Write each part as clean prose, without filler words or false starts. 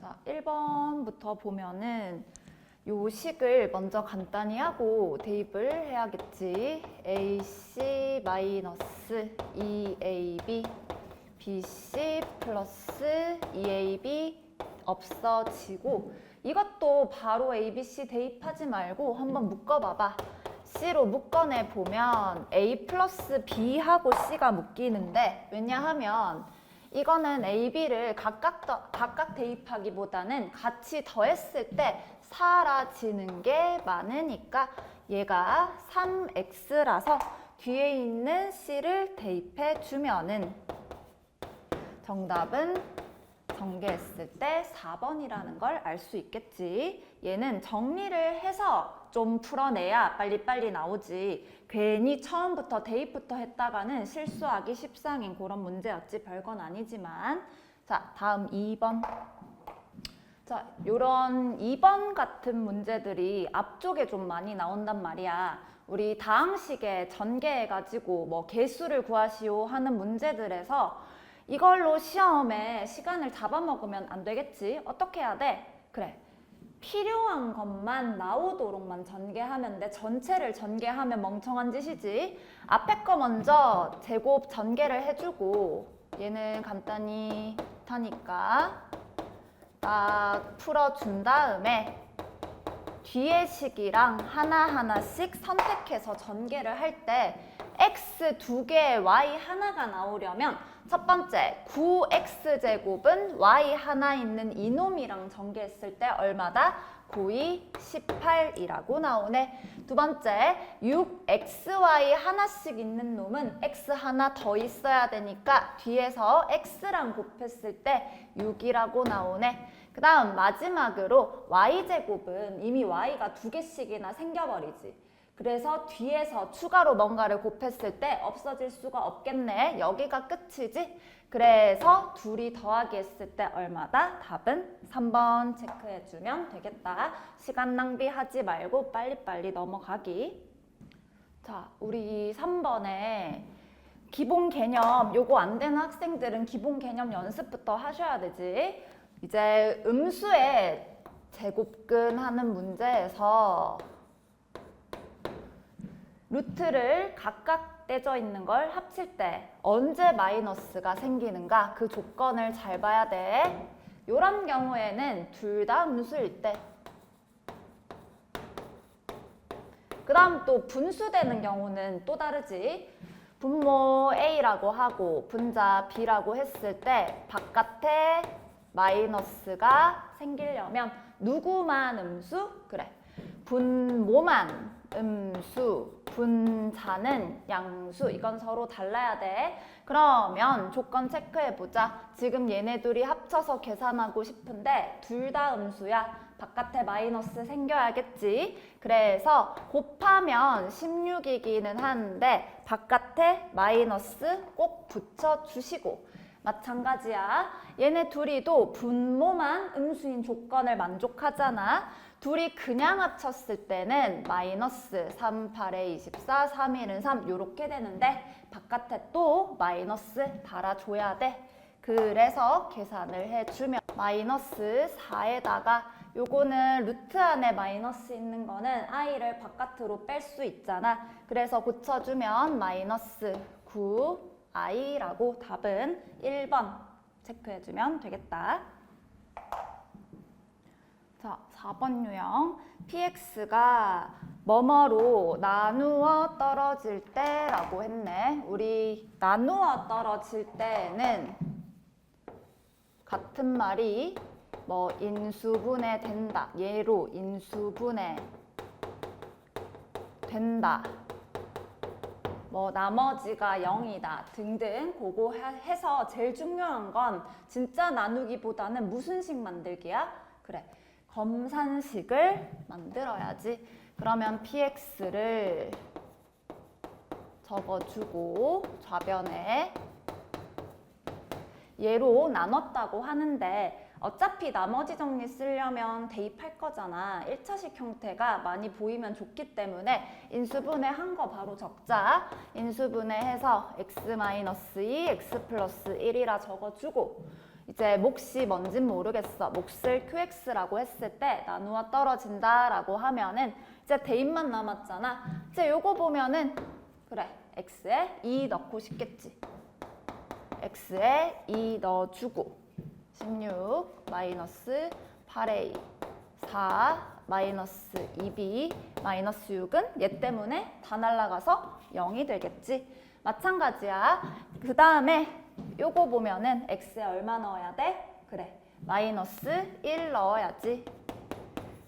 자, 1번부터 보면은 요 식을 먼저 간단히 하고 대입을 해야겠지. AC 마이너스 2AB BC 플러스 2AB 없어지고, 이것도 바로 ABC 대입하지 말고 한번 묶어봐봐. C로 묶어내 보면 A 플러스 B하고 C가 묶이는데, 왜냐하면 이거는 A, B를 각각 대입하기보다는 같이 더했을 때 사라지는 게 많으니까 얘가 3X라서 뒤에 있는 C를 대입해 주면은 정답은 전개했을 때 4번이라는 걸 알 수 있겠지. 얘는 정리를 해서 좀 풀어내야 빨리빨리 나오지. 괜히 처음부터 대입부터 했다가는 실수하기 십상인 그런 문제였지. 별건 아니지만. 자, 다음 2번. 자, 요런 2번 같은 문제들이 앞쪽에 좀 많이 나온단 말이야. 우리 다항식에 전개해가지고 뭐 개수를 구하시오 하는 문제들에서 이걸로 시험에 시간을 잡아먹으면 안 되겠지. 어떻게 해야 돼? 그래, 필요한 것만 나오도록만 전개하면 돼. 전체를 전개하면 멍청한 짓이지. 앞에 거 먼저 제곱 전개를 해주고, 얘는 간단히 타니까 딱 풀어준 다음에 뒤에 식이랑 하나하나씩 선택해서 전개를 할 때 x 2개, y 하나가 나오려면 첫 번째 9x제곱은 y 하나 있는 이놈이랑 전개했을 때 얼마다? 9, 2, 18이라고 나오네. 두 번째 6xy 하나씩 있는 놈은 x 하나 더 있어야 되니까 뒤에서 x랑 곱했을 때 6이라고 나오네. 그 다음 마지막으로 y제곱은 이미 y가 2개씩이나 생겨버리지. 그래서 뒤에서 추가로 뭔가를 곱했을 때 없어질 수가 없겠네. 여기가 끝이지. 그래서 둘이 더하기 했을 때 얼마다? 답은 3번 체크해주면 되겠다. 시간 낭비하지 말고 빨리빨리 넘어가기. 자, 우리 3번에 기본 개념, 요거 안 되는 학생들은 기본 개념 연습부터 하셔야 되지. 이제 음수의 제곱근 하는 문제에서 루트를 각각 떼져 있는 걸 합칠 때 언제 마이너스가 생기는가, 그 조건을 잘 봐야 돼. 요런 경우에는 둘 다 음수일 때. 그 다음 또 분수되는 경우는 또 다르지. 분모 A라고 하고 분자 B라고 했을 때 바깥에 마이너스가 생기려면 누구만 음수? 그래, 분모만 음수, 분자는 양수. 이건 서로 달라야 돼. 그러면 조건 체크해보자. 지금 얘네 둘이 합쳐서 계산하고 싶은데 둘 다 음수야. 바깥에 마이너스 생겨야겠지. 그래서 곱하면 16이기는 한데 바깥에 마이너스 꼭 붙여주시고, 마찬가지야. 얘네 둘이도 분모만 음수인 조건을 만족하잖아. 둘이 그냥 합쳤을 때는 마이너스 3, 8에 24, 3, 1은 3 이렇게 되는데 바깥에 또 마이너스 달아줘야 돼. 그래서 계산을 해주면 마이너스 4에다가 요거는 루트 안에 마이너스 있는 거는 i를 바깥으로 뺄 수 있잖아. 그래서 고쳐주면 마이너스 9i라고 답은 1번 체크해주면 되겠다. 자, 4번 유형. px가 뭐뭐로 나누어 떨어질 때라고 했네. 우리 나누어 떨어질 때는 같은 말이 뭐 인수분해 된다, 얘로 인수분해 된다, 뭐 나머지가 0이다 등등 그거 해서 제일 중요한 건 진짜 나누기보다는 무슨 식 만들기야? 그래, 검산식을 만들어야지. 그러면 px를 적어주고 좌변에 얘로 나눴다고 하는데 어차피 나머지 정리 쓰려면 대입할 거잖아. 1차식 형태가 많이 보이면 좋기 때문에 인수분해 한 거 바로 적자. 인수분해해서 x-2, x 플러스 1이라 적어주고, 이제 몫이 뭔진 모르겠어. 몫을 QX라고 했을 때 나누어 떨어진다라고 하면은 이제 대입만 남았잖아. 이제 요거 보면은 그래, X에 2 넣고 싶겠지. X에 2 넣어주고 16 마이너스 8A 4 마이너스 2B 마이너스 6은 얘 때문에 다 날라가서 0이 되겠지. 마찬가지야. 그 다음에 요거 보면은 X에 얼마 넣어야 돼? 그래, 마이너스 1 넣어야지.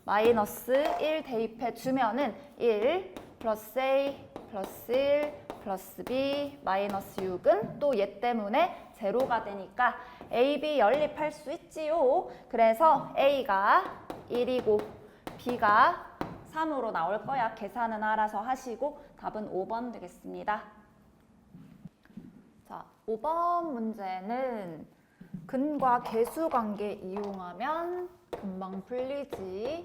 마이너스 1 대입해 주면은 1 플러스 A 플러스 1 플러스 B 마이너스 6은 또 얘 때문에 제로가 되니까 A, B 연립할 수 있지요. 그래서 A가 1이고 B가 3으로 나올 거야. 계산은 알아서 하시고 답은 5번 되겠습니다. 자, 5번 문제는 근과 계수 관계 이용하면 금방 풀리지.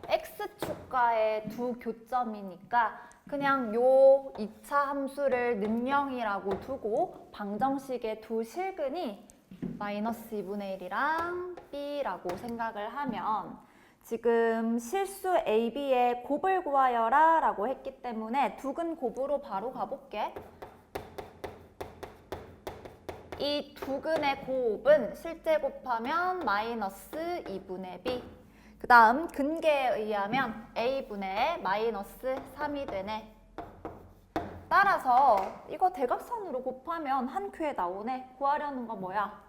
X축과의 두 교점이니까 그냥 요 2차 함수를 능령이라고 두고 방정식의 두 실근이 마이너스 2분의 1이랑 B라고 생각을 하면 지금 실수 A, B의 곱을 구하여라 라고 했기 때문에 두근 곱으로 바로 가볼게. 이 두근의 곱은 실제 곱하면 마이너스 2분의 B. 그 다음 근계에 의하면 A분의 마이너스 3이 되네. 따라서 이거 대각선으로 곱하면 한 큐에 나오네. 구하려는 거 뭐야?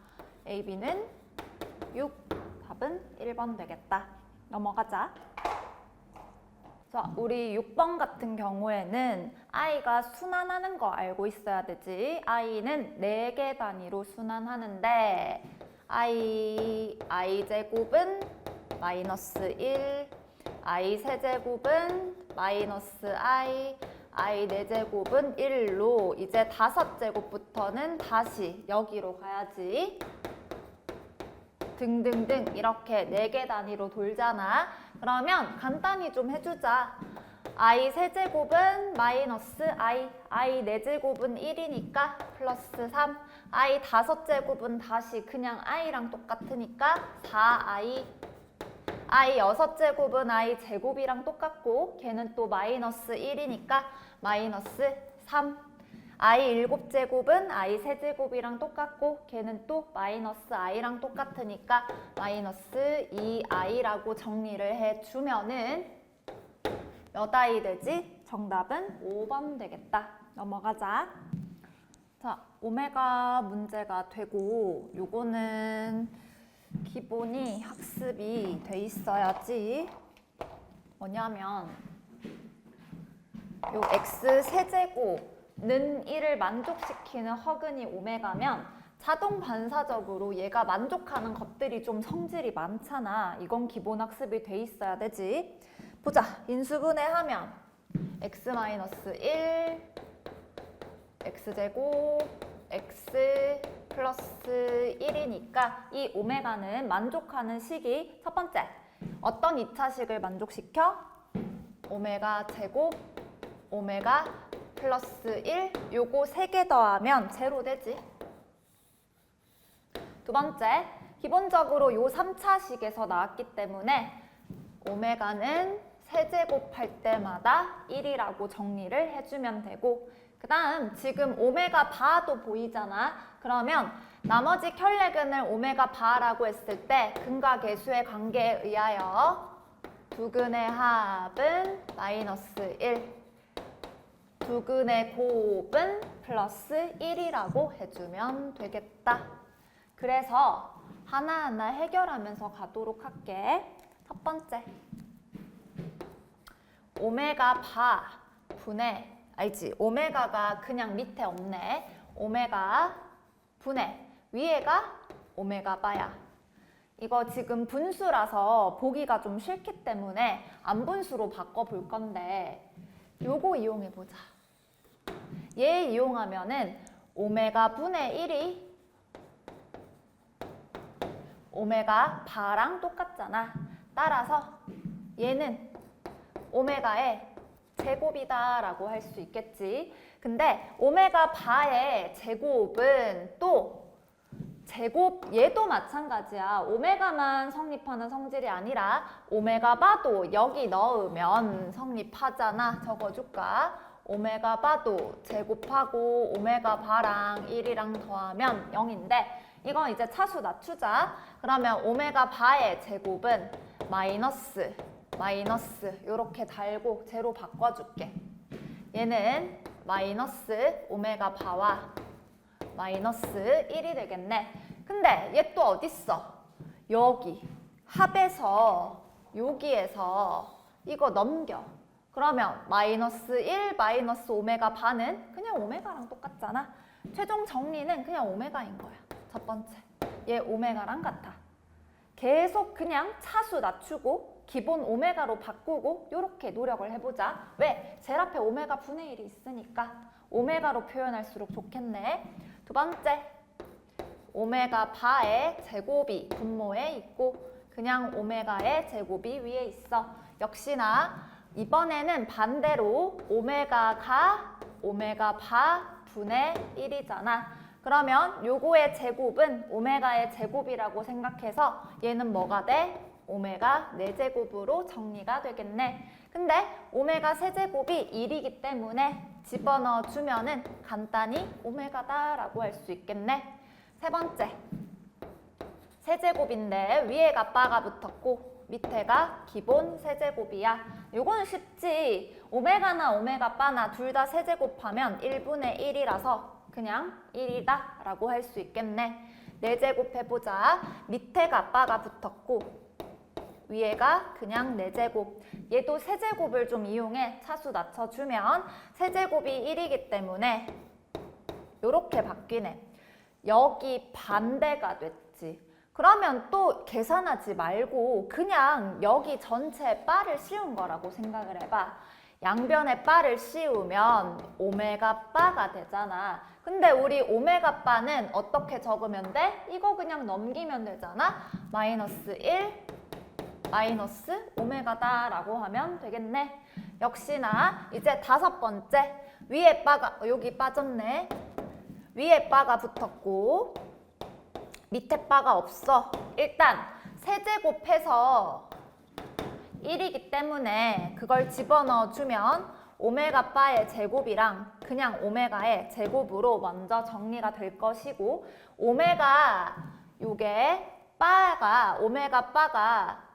AB는 6. 답은 1번 되겠다. 넘어가자. 자, 우리 6번 같은 경우에는 i가 순환하는 거 알고 있어야 되지. i는 4개 단위로 순환하는데 i제곱은 마이너스 1, i 세제곱은 마이너스 i 4제곱은 1로 이제 5제곱부터는 다시 여기로 가야지. 등등등 이렇게 4개 단위로 돌잖아. 그러면 간단히 좀 해주자. i 세제곱은 마이너스 i 4제곱은 1이니까 플러스 3, i 5제곱은 다시 그냥 i랑 똑같으니까 4i, i 6제곱은 i 제곱이랑 똑같고 걔는 또 마이너스 1이니까 마이너스 3, i 7제곱은 i 세제곱이랑 똑같고 걔는 또 마이너스 i랑 똑같으니까 마이너스 2i라고 정리를 해주면은 몇 i 되지? 정답은 5번 되겠다. 넘어가자. 자, 오메가 문제가 되고 요거는 기본이 학습이 돼 있어야지. 뭐냐면 요 x 세제곱은 1을 만족시키는 허근이 오메가면 자동 반사적으로 얘가 만족하는 것들이 좀 성질이 많잖아. 이건 기본 학습이 돼 있어야 되지. 보자. 인수분해하면 x-1 x제곱 x 플러스 1이니까 이 오메가는 만족하는 식이 첫 번째, 어떤 2차식을 만족시켜? 오메가 제곱, 오메가 플러스 1, 요거 3개 더하면 제로 되지. 두 번째, 기본적으로 요 3차식에서 나왔기 때문에 오메가는 세제곱할 때마다 1이라고 정리를 해주면 되고, 그 다음 지금 오메가 바도 보이잖아. 그러면 나머지 켤레근을 오메가 바라고 했을 때 근과 계수의 관계에 의하여 두근의 합은 마이너스 1, 두근의 곱은 플러스 1이라고 해주면 되겠다. 그래서 하나하나 해결하면서 가도록 할게. 첫 번째, 오메가 바 분의, 알지? 오메가가 그냥 밑에 없네. 오메가 분의 위에가 오메가 바야. 이거 지금 분수라서 보기가 좀 싫기 때문에 안분수로 바꿔볼 건데 요거 이용해보자. 얘 이용하면은 오메가 분의 1이 오메가 바랑 똑같잖아. 따라서 얘는 오메가의 제곱이다 라고 할 수 있겠지. 근데 오메가 바의 제곱은 또 제곱 얘도 마찬가지야. 오메가만 성립하는 성질이 아니라 오메가 바도 여기 넣으면 성립하잖아. 적어줄까? 오메가 바도 제곱하고 오메가 바랑 1이랑 더하면 0인데 이건 이제 차수 낮추자. 그러면 오메가 바의 제곱은 마이너스 요렇게 달고 제로 바꿔줄게. 얘는 마이너스 오메가 바와 마이너스 1이 되겠네. 근데 얘 또 어딨어? 여기 합에서 여기에서 이거 넘겨. 그러면 마이너스 1 마이너스 오메가 바는 그냥 오메가랑 똑같잖아. 최종 정리는 그냥 오메가인 거야. 첫 번째. 얘 오메가랑 같아. 계속 그냥 차수 낮추고 기본 오메가로 바꾸고 이렇게 노력을 해보자. 왜? 제일 앞에 오메가 분의 1이 있으니까 오메가로 표현할수록 좋겠네. 두 번째, 오메가 바의 제곱이 분모에 있고 그냥 오메가의 제곱이 위에 있어. 역시나 이번에는 반대로 오메가가 오메가 바 분의 1이잖아. 그러면 요거의 제곱은 오메가의 제곱이라고 생각해서 얘는 뭐가 돼? 오메가 4제곱으로 정리가 되겠네. 근데 오메가 세제곱이 1이기 때문에 집어넣어 주면은 간단히 오메가다라고 할 수 있겠네. 세 번째, 세제곱인데 위에가 바가 붙었고 밑에가 기본 세제곱이야. 요거는 쉽지. 오메가나 오메가 바나 둘 다 세제곱하면 1분의 1이라서 그냥 1이다 라고 할 수 있겠네. 4제곱 해보자. 밑에가 바가 붙었고 위에가 그냥 4제곱. 얘도 세제곱을 좀 이용해 차수 낮춰주면 세제곱이 1이기 때문에 요렇게 바뀌네. 여기 반대가 됐지. 그러면 또 계산하지 말고 그냥 여기 전체에 바를 씌운 거라고 생각을 해봐. 양변에 바를 씌우면 오메가 바가 되잖아. 근데 우리 오메가 바는 어떻게 적으면 돼? 이거 그냥 넘기면 되잖아. 마이너스 1 마이너스 오메가다 라고 하면 되겠네. 역시나 이제 다섯 번째, 위에 바가 여기 빠졌네. 위에 바가 붙었고 밑에 바가 없어. 일단 세제곱해서 1이기 때문에 그걸 집어넣어 주면 오메가 바의 제곱이랑 그냥 오메가의 제곱으로 먼저 정리가 될 것이고 오메가 요게 바가 오메가 바가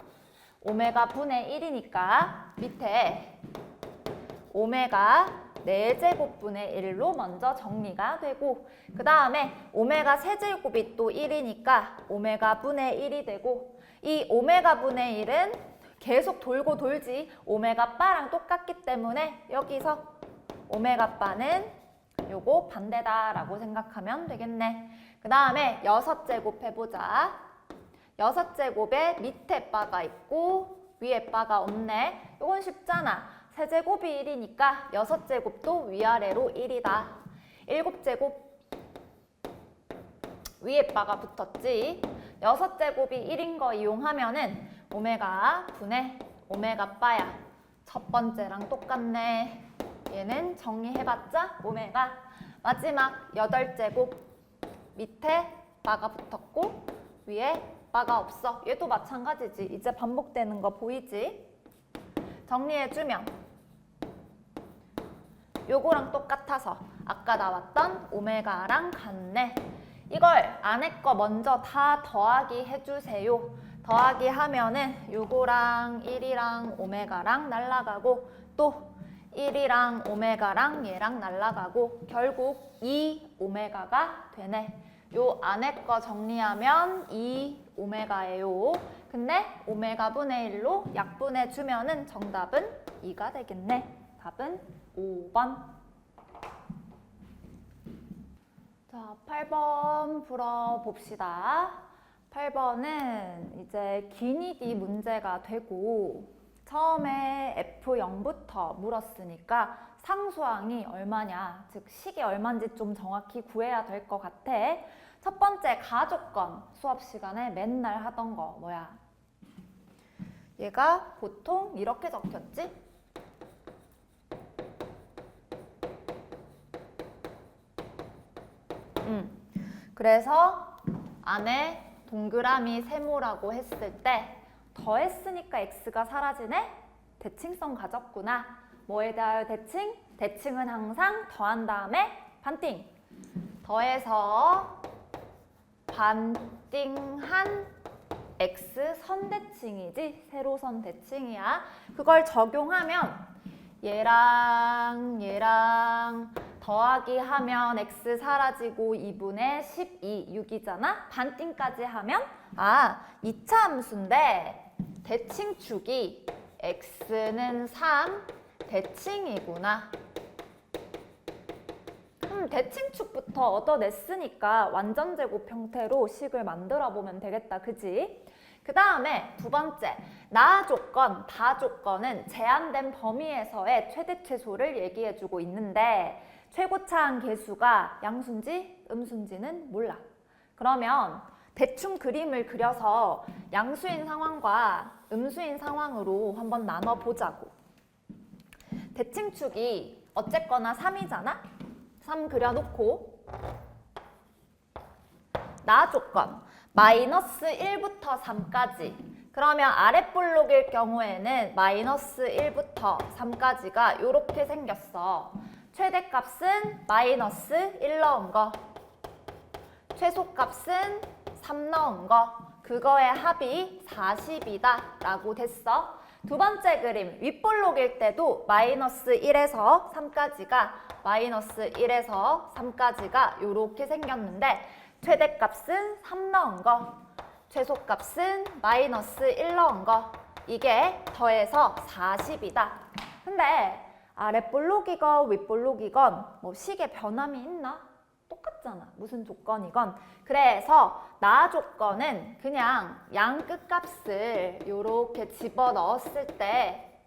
오메가 분의 1이니까 밑에 오메가 4제곱분의 1로 먼저 정리가 되고 그 다음에 오메가 세제곱이 또 1이니까 오메가 분의 1이 되고 이 오메가 분의 1은 계속 돌고 돌지 오메가 바랑 똑같기 때문에 여기서 오메가 바는 요거 반대다라고 생각하면 되겠네. 그 다음에 6제곱 해보자. 6제곱에 밑에 바가 있고 위에 바가 없네. 이건 쉽잖아. 세제곱이 1이니까 6제곱도 위아래로 1이다. 7제곱 위에 바가 붙었지. 6제곱이 1인 거 이용하면은 오메가 분의 오메가 바야. 첫 번째랑 똑같네. 얘는 정리해봤자 오메가. 마지막 8제곱 밑에 바가 붙었고 위에 바가 없어. 얘도 마찬가지지. 이제 반복되는 거 보이지? 정리해주면 요거랑 똑같아서 아까 나왔던 오메가랑 같네. 이걸 안에 거 먼저 다 더하기 해주세요. 더하기 하면은 요거랑 1이랑 오메가랑 날라가고 또 1이랑 오메가랑 얘랑 날라가고 결국 2 오메가가 되네. 요 안에 거 정리하면 2 오메가예요. 근데 오메가 분의 1로 약분해 주면은 정답은 2가 되겠네. 답은 5번. 자, 8번 풀어봅시다. 8번은 이제 기니디 문제가 되고 처음에 F0부터 물었으니까 상수항이 얼마냐, 즉 식이 얼마인지 좀 정확히 구해야 될 것 같아. 첫 번째 가족건 수업 시간에 맨날 하던 거 뭐야? 얘가 보통 이렇게 적혔지? 그래서 안에 동그라미 세모라고 했을 때 더했으니까 x가 사라지네? 대칭성 가졌구나. 뭐에 대하여 대칭? 대칭은 항상 더한 다음에 반띵. 더해서 반띵한 x 선대칭이지. 세로선 대칭이야. 그걸 적용하면 얘랑 더하기 하면 x 사라지고 2분의 12, 6이잖아? 반띵까지 하면 2차 함수인데 대칭축이 x는 3, 대칭이구나. 대칭축부터 얻어냈으니까 완전제곱 형태로 식을 만들어 보면 되겠다. 그지? 그 다음에 두 번째, 나 조건, 다 조건은 제한된 범위에서의 최대 최소를 얘기해주고 있는데 최고차항 계수가 양수인지 음수인지는 몰라. 그러면 대충 그림을 그려서 양수인 상황과 음수인 상황으로 한번 나눠보자고. 대칭축이 어쨌거나 3이잖아? 3 그려놓고 나 조건 마이너스 1부터 3까지. 그러면 아랫볼록일 경우에는 마이너스 1부터 3까지가 이렇게 생겼어. 최대값은 마이너스 1 넣은 거, 최소값은 3 넣은 거, 그거의 합이 40이다 라고 됐어. 두 번째 그림, 윗볼록일 때도 마이너스 1에서 3까지가 마이너스 1에서 3까지가 이렇게 생겼는데 최대값은 3 넣은 거, 최소값은 마이너스 1 넣은 거, 이게 더해서 40이다. 근데 아랫볼록이건 윗볼록이건 뭐 식의 변함이 있나? 똑같잖아. 무슨 조건이건. 그래서 나 조건은 그냥 양 끝값을 이렇게 집어넣었을 때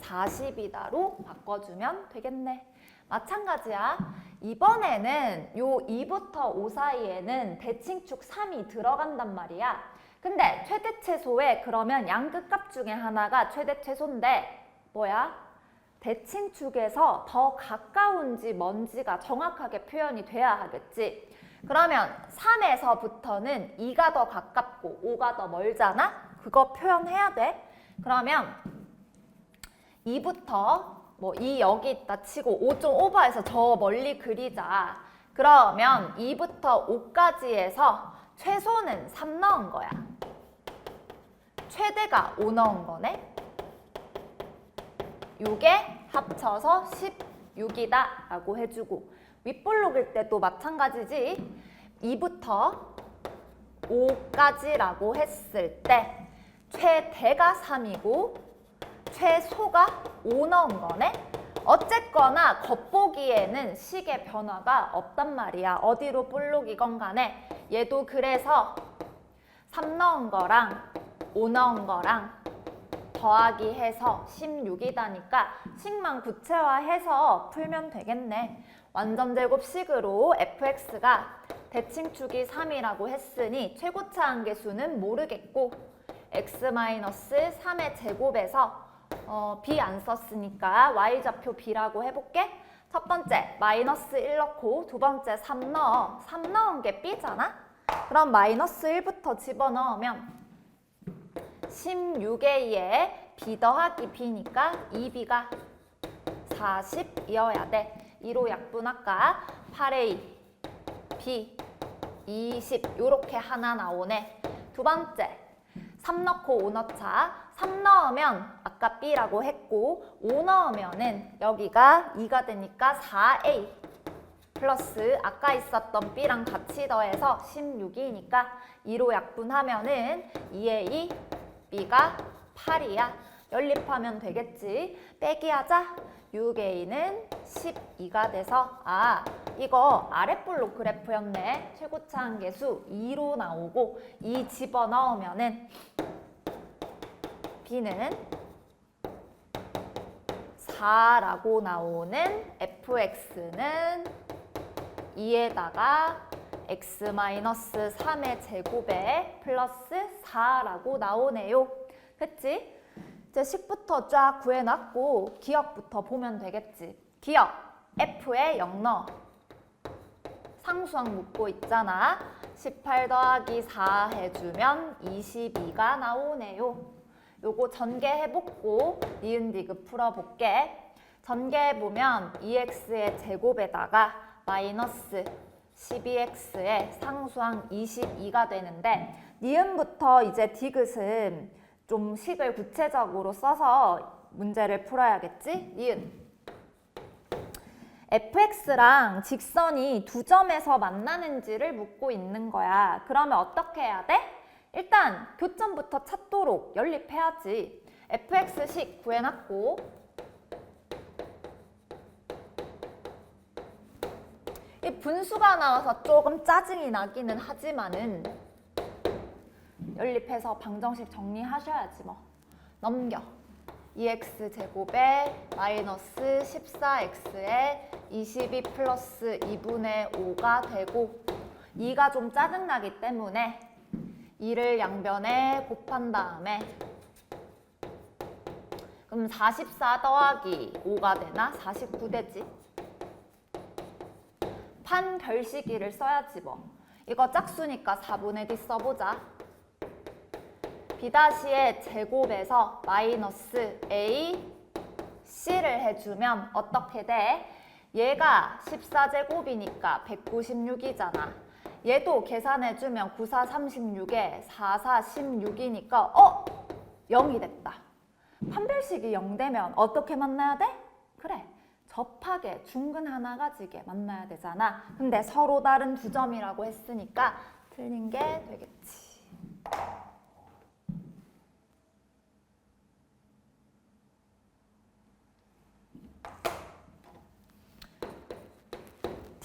40이다로 바꿔주면 되겠네. 마찬가지야. 이번에는 요 2부터 5 사이에는 대칭축 3이 들어간단 말이야. 근데 최대 최소에 그러면 양 끝값 중에 하나가 최대 최소인데 뭐야? 대칭축에서 더 가까운지 먼지가 정확하게 표현이 돼야 하겠지. 그러면 3에서부터는 2가 더 가깝고 5가 더 멀잖아? 그거 표현해야 돼. 그러면 2부터 뭐 2 여기 있다 치고 5 좀 오버해서 저 멀리 그리자. 그러면 2부터 5까지에서 최소는 3 넣은 거야. 최대가 5 넣은 거네. 요게 합쳐서 16이다 라고 해주고 윗볼록일 때도 마찬가지지. 2부터 5까지라고 했을 때 최대가 3이고 최소가 5 넣은 거네. 어쨌거나 겉보기에는 식의 변화가 없단 말이야. 어디로 볼록이건 간에 얘도 그래서 3 넣은 거랑 5 넣은 거랑 더하기 해서 16이다니까 식만 구체화해서 풀면 되겠네. 완전제곱식으로 fx가 대칭축이 3이라고 했으니 최고차항 계수는 모르겠고 x-3의 제곱에서 b 안 썼으니까 y좌표 b라고 해볼게. 첫 번째 마이너스 1 넣고 두 번째 3 넣어. 3 넣은 게 b잖아? 그럼 마이너스 1부터 집어넣으면 16에 2에 b 더하기 b니까 2b가 40이어야 돼. 2로 약분할까? 8에 2, b 20 요렇게 하나 나오네. 두 번째 3 넣고 5 넣자. 3 넣으면 아까 b라고 했고 5 넣으면은 여기가 2가 되니까 4a 플러스 아까 있었던 b랑 같이 더해서 16이니까 2로 약분하면은 2에 2 b가 8이야. 연립하면 되겠지. 빼기하자. 6a는 12가 돼서 이거 아랫볼록 그래프였네. 최고차항 계수 2로 나오고 2 집어넣으면은 b는 4라고 나오는 fx는 2에다가 x-3의 제곱에 플러스 4라고 나오네요. 그치? 이제 식부터 쫙 구해놨고 기억부터 보면 되겠지. 기억, f에 0 넣어. 상수항 묻고 있잖아. 18 더하기 4 해주면 22가 나오네요. 요거 전개해보고 니은 디귿 풀어볼게. 전개해보면 2x의 제곱에다가 마이너스 12x의 상수항 22가 되는데 니은부터 이제 디귿은 좀 식을 구체적으로 써서 문제를 풀어야겠지? 니은. fx랑 직선이 두 점에서 만나는지를 묻고 있는 거야. 그러면 어떻게 해야 돼? 일단 교점부터 찾도록 연립해야지. fx식 구해놨고 이 분수가 나와서 조금 짜증이 나기는 하지만은 연립해서 방정식 정리하셔야지 뭐. 넘겨. 2x제곱에 마이너스 14x에 22 플러스 2분의 5가 되고 2가 좀 짜증나기 때문에 2를 양변에 곱한 다음에 그럼 44 더하기 5가 되나? 49 되지? 판별식이를 써야지 뭐. 이거 짝수니까 4분의 D 써보자. B-의 제곱에서 마이너스 A, C를 해주면 어떻게 돼? 얘가 14제곱이니까 196이잖아. 얘도 계산해주면 9, 4, 36에 4, 4, 16이니까 0이 됐다. 판별식이 0 되면 어떻게 만나야 돼? 그래, 접하게 중근 하나 가지게 만나야 되잖아. 근데 서로 다른 두 점이라고 했으니까 틀린 게 되겠지.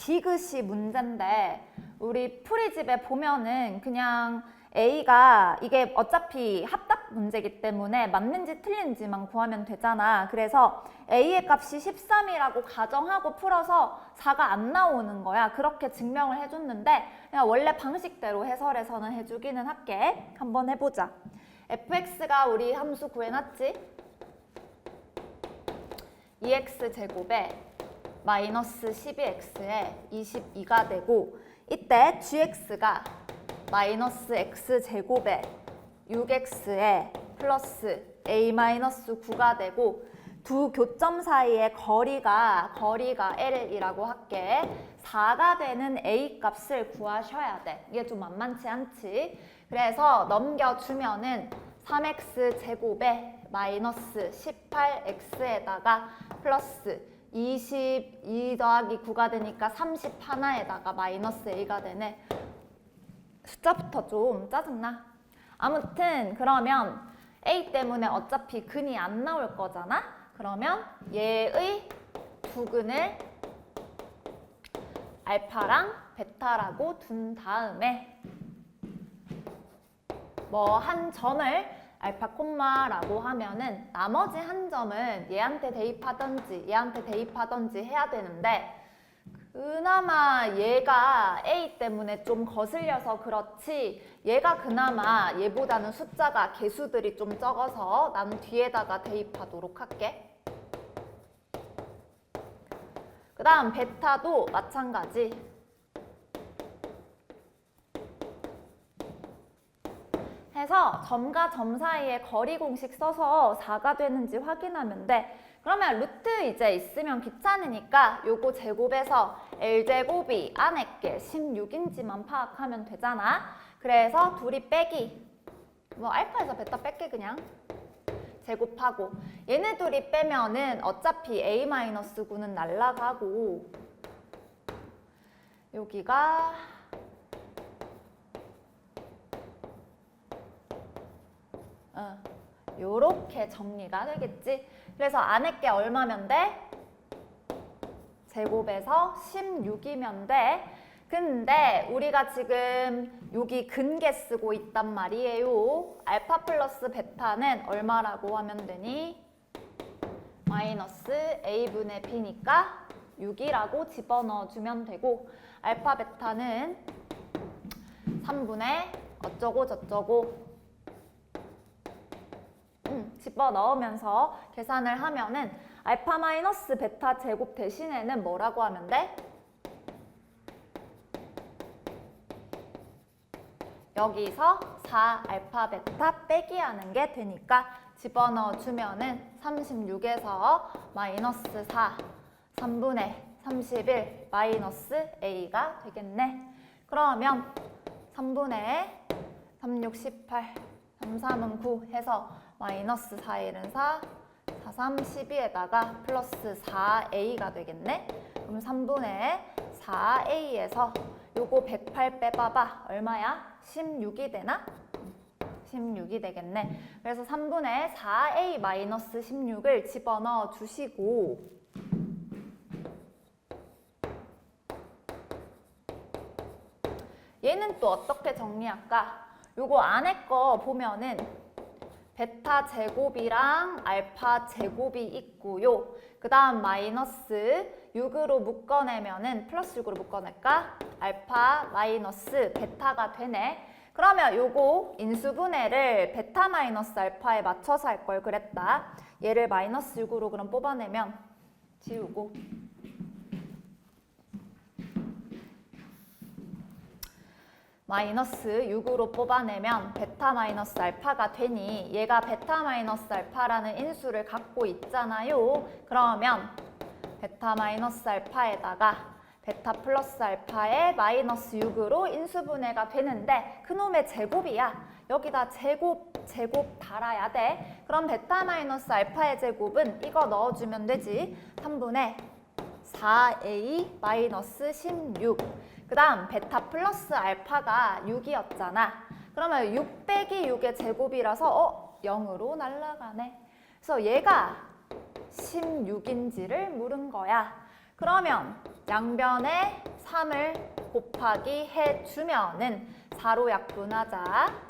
디귿이 문제인데 우리 풀이집에 보면은 그냥 A가 이게 어차피 합답 문제이기 때문에 맞는지 틀린지만 구하면 되잖아. 그래서 A의 값이 13이라고 가정하고 풀어서 4가 안 나오는 거야. 그렇게 증명을 해줬는데 그냥 원래 방식대로 해설해서는 해주기는 할게. 한번 해보자. fx가 우리 함수 구해놨지? 2x제곱에 마이너스 12x에 22가 되고 이때 gx가 마이너스 x제곱에 6x에 플러스 a 마이너스 9가 되고 두 교점 사이의 거리가 L이라고 할게. 4가 되는 a 값을 구하셔야 돼. 이게 좀 만만치 않지? 그래서 넘겨주면은 3x 제곱에 마이너스 18x에다가 플러스 22 더하기 9가 되니까 31에다가 마이너스 a가 되네. 숫자부터 좀 짜증나. 아무튼 그러면 a 때문에 어차피 근이 안 나올 거잖아? 그러면 얘의 두 근을 알파랑 베타라고 둔 다음에 뭐 한 점을 알파 콤마라고 하면은 나머지 한 점은 얘한테 대입하던지 해야 되는데 그나마 얘가 A 때문에 좀 거슬려서 그렇지 얘가 그나마 얘보다는 숫자가 개수들이 좀 적어서 나는 뒤에다가 대입하도록 할게. 그 다음 베타도 마찬가지. 해서 점과 점 사이에 거리 공식 써서 4가 되는지 확인하면 돼. 그러면 루트 이제 있으면 귀찮으니까 요거 제곱해서 L제곱이 안에 게 16인지만 파악하면 되잖아. 그래서 둘이 빼기. 뭐 알파에서 베타 뺄게 그냥. 제곱하고 얘네 둘이 빼면은 어차피 A-9는 날라가고 여기가 요렇게 정리가 되겠지. 그래서 안에 게 얼마면 돼? 제곱에서 16이면 돼. 근데 우리가 지금 여기 근계 쓰고 있단 말이에요. 알파 플러스 베타는 얼마라고 하면 되니? 마이너스 a분의 b니까 6이라고 집어넣어주면 되고 알파 베타는 3분의 어쩌고 저쩌고 집어넣으면서 계산을 하면은 알파 마이너스 베타 제곱 대신에는 뭐라고 하면 돼? 여기서 4 알파 베타 빼기 하는 게 되니까 집어넣어 주면은 36에서 마이너스 4, 3분의 31 마이너스 A가 되겠네. 그러면 3분의 3, 6, 18, 3, 3은 9 해서 마이너스 4, 1은 4, 4, 3, 12에다가 플러스 4A가 되겠네. 그럼 3분의 4A에서 요거 108 빼봐봐. 얼마야? 16이 되나? 16이 되겠네. 그래서 3분의 4A 마이너스 16을 집어넣어 주시고 얘는 또 어떻게 정리할까? 요거 안에 거 보면은 베타 제곱이랑 알파 제곱이 있고요. 그 다음 마이너스 6으로 묶어내면은 플러스 6으로 묶어낼까? 알파 마이너스 베타가 되네. 그러면 요거 인수분해를 베타 마이너스 알파에 맞춰서 할 걸 그랬다. 얘를 마이너스 6으로 그럼 뽑아내면 지우고 마이너스 6으로 뽑아내면 베타 마이너스 알파가 되니 얘가 베타 마이너스 알파라는 인수를 갖고 있잖아요. 그러면 베타 마이너스 알파에다가 베타 플러스 알파의 마이너스 6으로 인수분해가 되는데 그놈의 제곱이야. 여기다 제곱 달아야 돼. 그럼 베타 마이너스 알파의 제곱은 이거 넣어주면 되지. 3분의 4A 마이너스 16. 그 다음 베타 플러스 알파가 6이었잖아. 그러면 6 빼기 6의 제곱이라서 0으로 날아가네. 그래서 얘가 16인지를 물은 거야. 그러면 양변에 3을 곱하기 해주면은 4로 약분하자.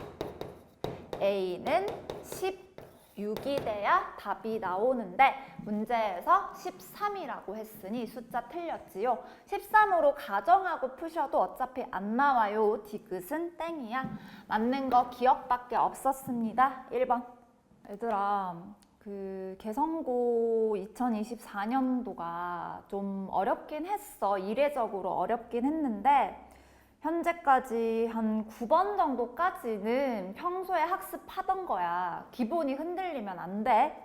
A는 16이 돼야 답이 나오는데 문제에서 13이라고 했으니 숫자 틀렸지요. 13으로 가정하고 푸셔도 어차피 안 나와요. 디귿은 땡이야. 맞는 거 기억밖에 없었습니다. 1번. 얘들아, 개성고 2024년도가 좀 어렵긴 했어. 이례적으로 어렵긴 했는데 현재까지 한 9번 정도까지는 평소에 학습하던 거야. 기본이 흔들리면 안 돼.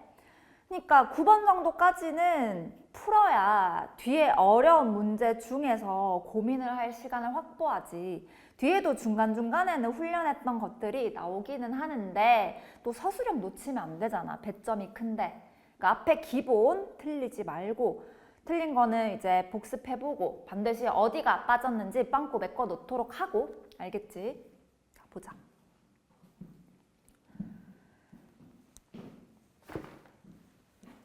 그러니까 9번 정도까지는 풀어야 뒤에 어려운 문제 중에서 고민을 할 시간을 확보하지. 뒤에도 중간중간에는 훈련했던 것들이 나오기는 하는데 또 서술형 놓치면 안 되잖아. 배점이 큰데. 그러니까 앞에 기본 틀리지 말고 틀린 거는 이제 복습해보고 반드시 어디가 빠졌는지 빵꾸 메꿔 놓도록 하고. 알겠지? 자, 보자.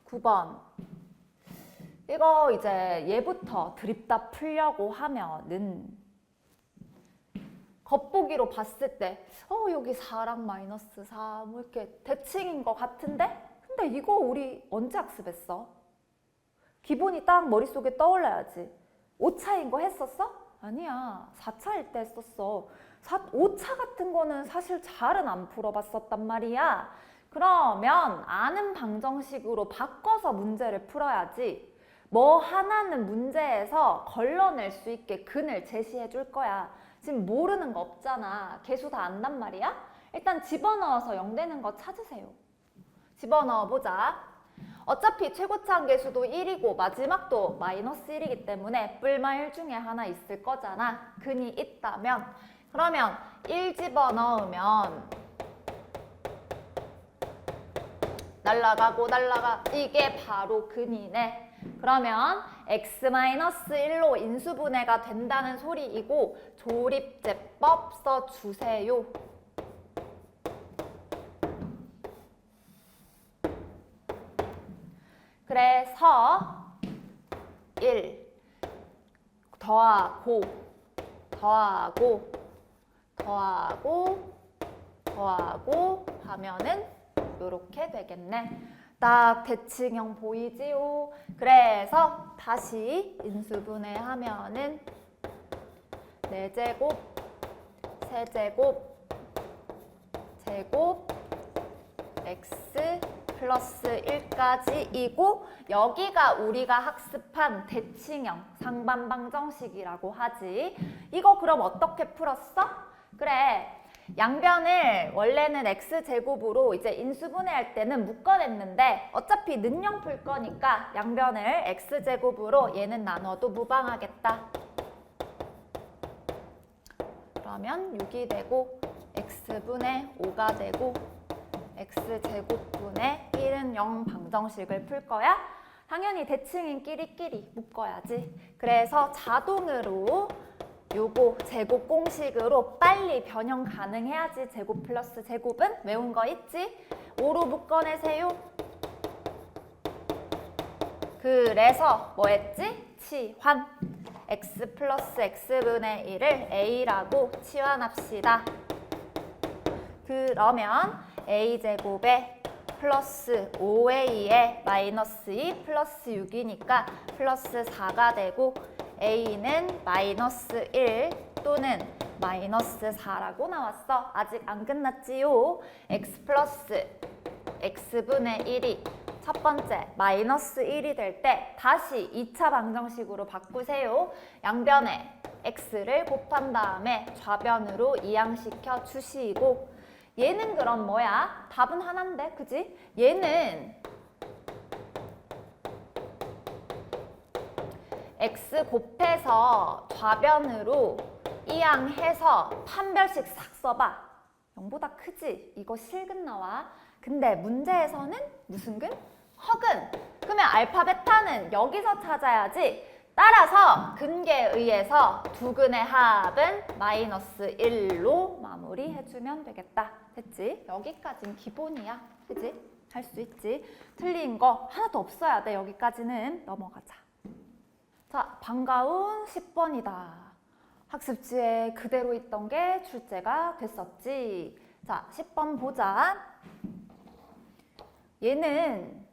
(9번) 이거 이제 얘부터 드립답 풀려고 하면은 겉보기로 봤을 때 여기 4랑 마이너스 4 뭐 이렇게 대칭인 것 같은데? 근데 이거 우리 언제 학습했어? 기본이 딱 머릿속에 떠올라야지. 5차인 거 했었어? 아니야. 4차일 때 했었어. 5차 같은 거는 사실 잘은 안 풀어봤었단 말이야. 그러면 아는 방정식으로 바꿔서 문제를 풀어야지. 뭐 하나는 문제에서 걸러낼 수 있게 근을 제시해 줄 거야. 지금 모르는 거 없잖아. 계수 다 안단 말이야. 일단 집어넣어서 0 되는 거 찾으세요. 집어넣어 보자. 어차피 최고차 계수도 1이고 마지막도 마이너스 1이기 때문에 뿔마1 중에 하나 있을 거잖아. 근이 있다면. 그러면 1 집어넣으면 날라가고 날라가. 이게 바로 근이네. 그러면 x-1로 인수분해가 된다는 소리이고 조립제법 써주세요. 그래서 1 더하고 하면은 요렇게 되겠네. 딱 대칭형 보이지요? 그래서 다시 인수분해 하면은 4제곱, 세제곱, 제곱, x 플러스 1까지이고 여기가 우리가 학습한 대칭형 상반방정식이라고 하지. 이거 그럼 어떻게 풀었어? 그래, 양변을 원래는 x제곱으로 이제 인수분해할 때는 묶어냈는데 어차피 능령 풀 거니까 양변을 x제곱으로 얘는 나눠도 무방하겠다. 그러면 6이 되고 x분의 5가 되고 x제곱분의 1은 0 방정식을 풀 거야? 당연히 대칭인 끼리끼리 묶어야지. 그래서 자동으로 요거 제곱 공식으로 빨리 변형 가능해야지. 제곱 플러스 제곱은 외운 거 있지? 5로 묶어내세요. 그래서 뭐 했지? 치환. x 플러스 x분의 1을 a라고 치환합시다. 그러면 a제곱에 플러스 5a에 마이너스 2 플러스 6이니까 플러스 4가 되고 a는 마이너스 1 또는 마이너스 4라고 나왔어. 아직 안 끝났지요. x 플러스 x분의 1이 첫 번째 마이너스 1이 될 때 다시 2차 방정식으로 바꾸세요. 양변에 x를 곱한 다음에 좌변으로 이항시켜 주시고 얘는 그럼 뭐야? 답은 하나인데, 그지? 얘는 x 곱해서 좌변으로 이항해서 판별식 싹 써봐. 0보다 크지? 이거 실근 나와. 근데 문제에서는 무슨 근? 허근. 그러면 알파, 베타는 여기서 찾아야지. 따라서 근계에 의해서 두 근의 합은 마이너스 1로 마무리해주면 되겠다. 됐지? 여기까지는 기본이야. 그지? 할 수 있지. 틀린 거 하나도 없어야 돼. 여기까지는 넘어가자. 자, 반가운 10번이다. 학습지에 그대로 있던 게 출제가 됐었지. 자, 10번 보자. 얘는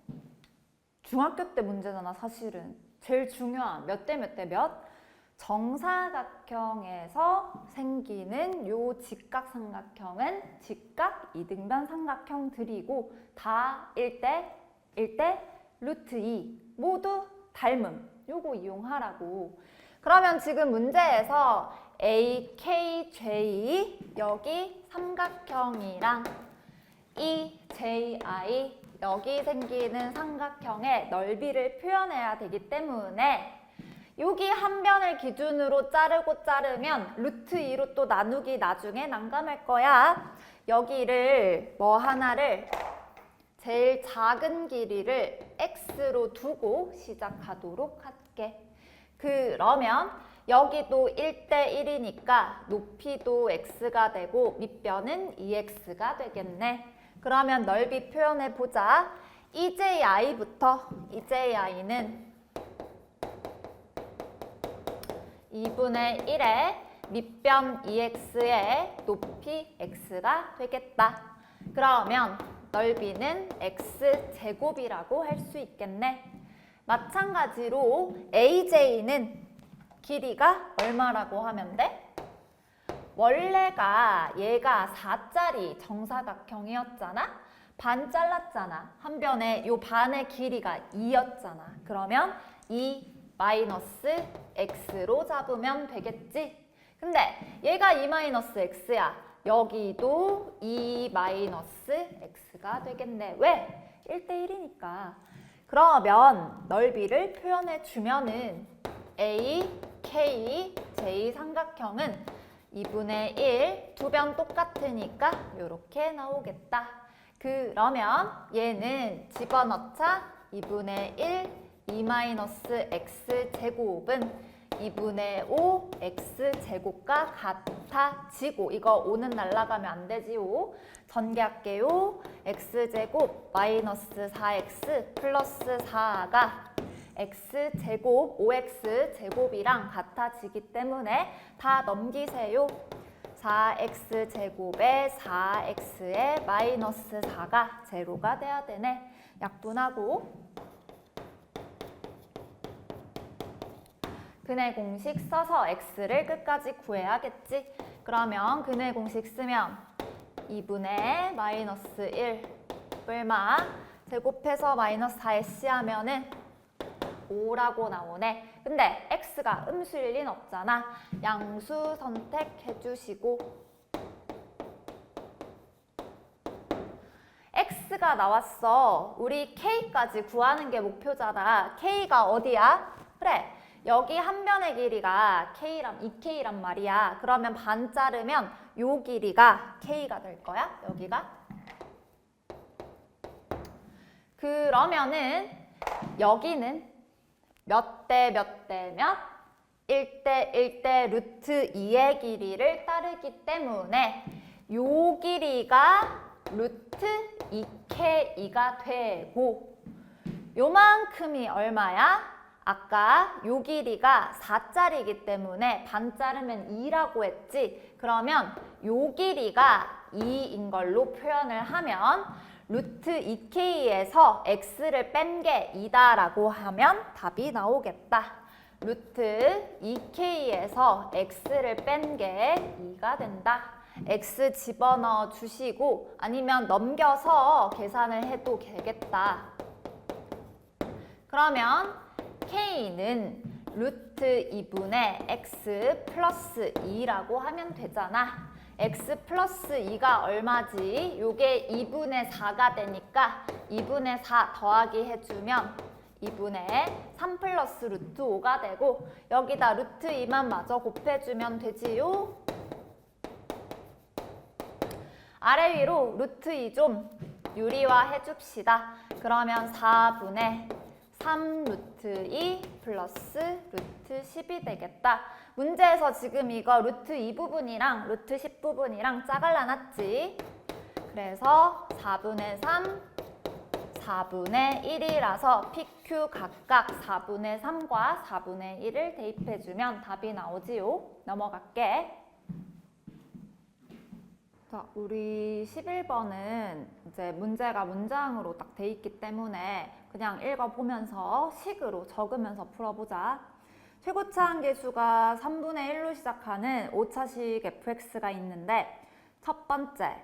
중학교 때 문제잖아, 사실은. 제일 중요한 몇 대 몇 대 몇? 정사각형에서 생기는 요 직각삼각형은 직각 이등변 삼각형들이고 다 1대 루트 2 모두 닮음. 요거 이용하라고. 그러면 지금 문제에서 A, K, J 여기 삼각형이랑 E, J, I 여기 생기는 삼각형의 넓이를 표현해야 되기 때문에 여기 한 변을 기준으로 자르면 루트 2로 또 나누기 나중에 난감할 거야. 여기를 뭐 하나를 제일 작은 길이를 x로 두고 시작하도록 할게. 그러면 여기도 1대 1이니까 높이도 x가 되고 밑변은 2x가 되겠네. 그러면 넓이 표현해 보자. EJI부터 EJI는 2분의 1에 밑변 2x의 높이 x가 되겠다. 그러면 넓이는 x제곱이라고 할 수 있겠네. 마찬가지로 AJ는 길이가 얼마라고 하면 돼? 원래가 얘가 4짜리 정사각형이었잖아? 반 잘랐잖아. 한 변에 요 반의 길이가 2였잖아. 그러면 2 마이너스 x로 잡으면 되겠지? 근데 얘가 2 마이너스 x야. 여기도 2 마이너스 x가 되겠네. 왜? 1대 1이니까. 그러면 넓이를 표현해 주면은 A, K, J 삼각형은 2분의 1, 두 변 똑같으니까 이렇게 나오겠다. 그러면 얘는 집어넣자. 2분의 1, 2 마이너스 x제곱은 2분의 5 x제곱과 같아지고 이거 5는 날아가면 안 되지요. 전개할게요. x제곱 마이너스 4x 플러스 4가 x제곱 5x제곱이랑 같아지기 때문에 다 넘기세요. 4x제곱에 4x에 마이너스 4가 제로가 돼야 되네. 약분하고 근의 공식 써서 x를 끝까지 구해야겠지. 그러면 근의 공식 쓰면 2분의 마이너스 1 얼마? 제곱해서 마이너스 4에 하면은 5라고 나오네. 근데 x가 음수일 리는 없잖아. 양수 선택해 주시고 x가 나왔어. 우리 k까지 구하는 게 목표잖아. k가 어디야? 그래. 여기 한 변의 길이가 k란 2k란 말이야. 그러면 반 자르면 요 길이가 k가 될 거야. 여기가. 그러면은 여기는 몇 대 몇 대 몇? 1대 1대 루트 2의 길이를 따르기 때문에 요 길이가 루트 2k2가 되고 요만큼이 얼마야? 아까 요 길이가 4짜리이기 때문에 반 자르면 2라고 했지. 그러면 요 길이가 2인 걸로 표현을 하면 루트 2k에서 x를 뺀 게 2다라고 하면 답이 나오겠다. 루트 2k에서 x를 뺀 게 2가 된다. x 집어넣어 주시고 아니면 넘겨서 계산을 해도 되겠다. 그러면 k는 루트 2분의 x 플러스 2라고 하면 되잖아. x 플러스 2가 얼마지? 요게 2분의 4가 되니까 2분의 4 더하기 해주면 2분의 3 플러스 루트 5가 되고 여기다 루트 2만 마저 곱해주면 되지요. 아래 위로 루트 2 좀 유리화 해줍시다. 그러면 4분의 3 루트 2 플러스 루트 10이 되겠다. 문제에서 지금 이거 루트 2 부분이랑 루트 10 부분이랑 짜갈라놨지. 그래서 4분의 3, 4분의 1이라서 PQ 각각 4분의 3과 4분의 1을 대입해주면 답이 나오지요. 넘어갈게. 자, 우리 11번은 이제 문제가 문장으로 딱 돼 있기 때문에 그냥 읽어보면서 식으로 적으면서 풀어보자. 최고차 한계수가 3분의 1로 시작하는 5차식 fx가 있는데 첫 번째,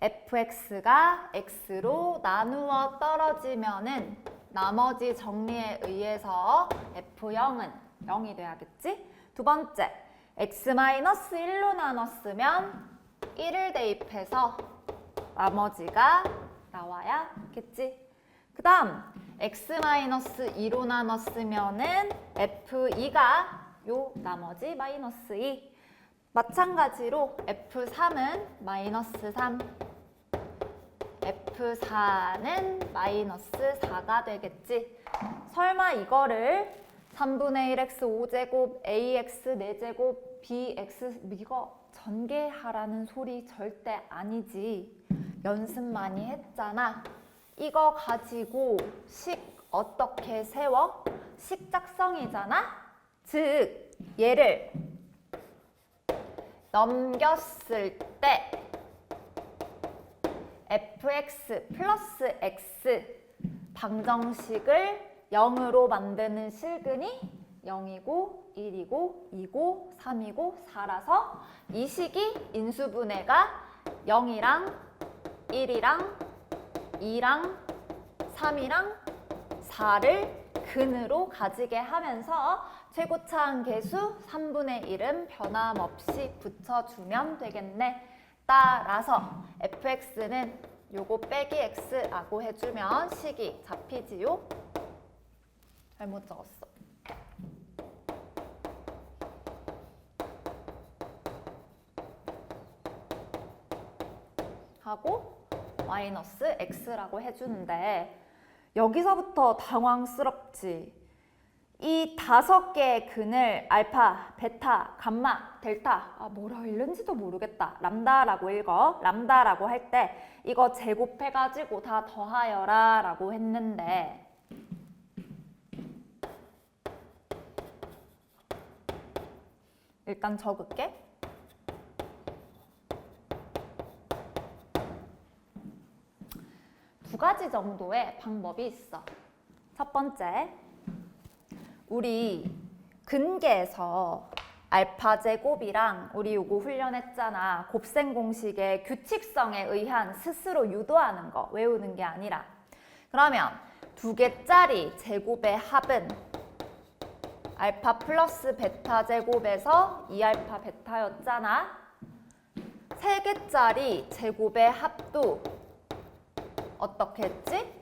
fx가 x로 나누어 떨어지면은 나머지 정리에 의해서 f0은 0이 돼야겠지? 두 번째, x-1로 나눴으면 1을 대입해서 나머지가 나와야겠지. 그 다음 x-2로 나눴으면은 f2가 요 나머지 마이너스 2. 마찬가지로 f3은 마이너스 3, f4는 마이너스 4가 되겠지. 설마 이거를 3분의 1x 5제곱, ax 4제곱, bx 이거 전개하라는 소리 절대 아니지. 연습 많이 했잖아. 이거 가지고 식 어떻게 세워? 식작성이잖아? 즉, 얘를 넘겼을 때 fx 플러스 x 방정식을 0으로 만드는 실근이 0이고 1이고 2고 3이고 4라서 이 식이 인수분해가 0이랑 1이랑 2랑 3이랑 4를 근으로 가지게 하면서 최고차항 계수 3분의 1은 변함없이 붙여주면 되겠네. 따라서 fx는 요거 빼기 x라고 해주면 식이 잡히지요? 잘못 적었어. 하고 마이너스 x라고 해주는데 여기서부터 당황스럽지. 이 5개의 근을 알파, 베타, 감마, 델타 뭐라 읽는지도 모르겠다. 람다라고 읽어. 람다라고 할 때 이거 제곱해가지고 다 더하여라 라고 했는데 일단 적을게. 두 가지 정도의 방법이 있어. 첫 번째, 우리 근계에서 알파 제곱이랑 우리 요거 훈련했잖아. 곱셈 공식의 규칙성에 의한 스스로 유도하는 거 외우는 게 아니라. 그러면 2개짜리 제곱의 합은 알파 플러스 베타 제곱에서 2알파 베타였잖아. 3개짜리 제곱의 합도 어떻게 했지?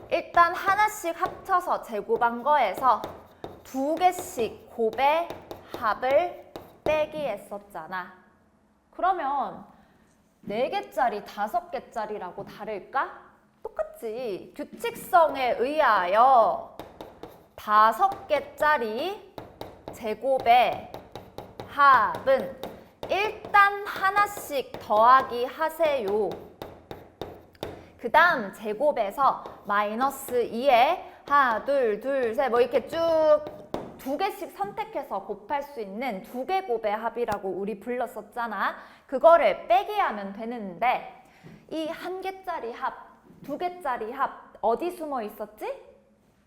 일단 하나씩 합쳐서 제곱한 거에서 두 개씩 곱의 합을 빼기 했었잖아. 그러면 4개짜리, 5개짜리라고 다를까? 똑같지. 규칙성에 의하여 5개짜리 제곱의 합은 일단 하나씩 더하기 하세요. 그 다음 제곱에서 마이너스 2에 하나, 둘, 둘, 셋 뭐 이렇게 쭉 2개씩 선택해서 곱할 수 있는 2개 곱의 합이라고 우리 불렀었잖아. 그거를 빼기 하면 되는데 이 1개짜리 합, 2개짜리 합 어디 숨어 있었지?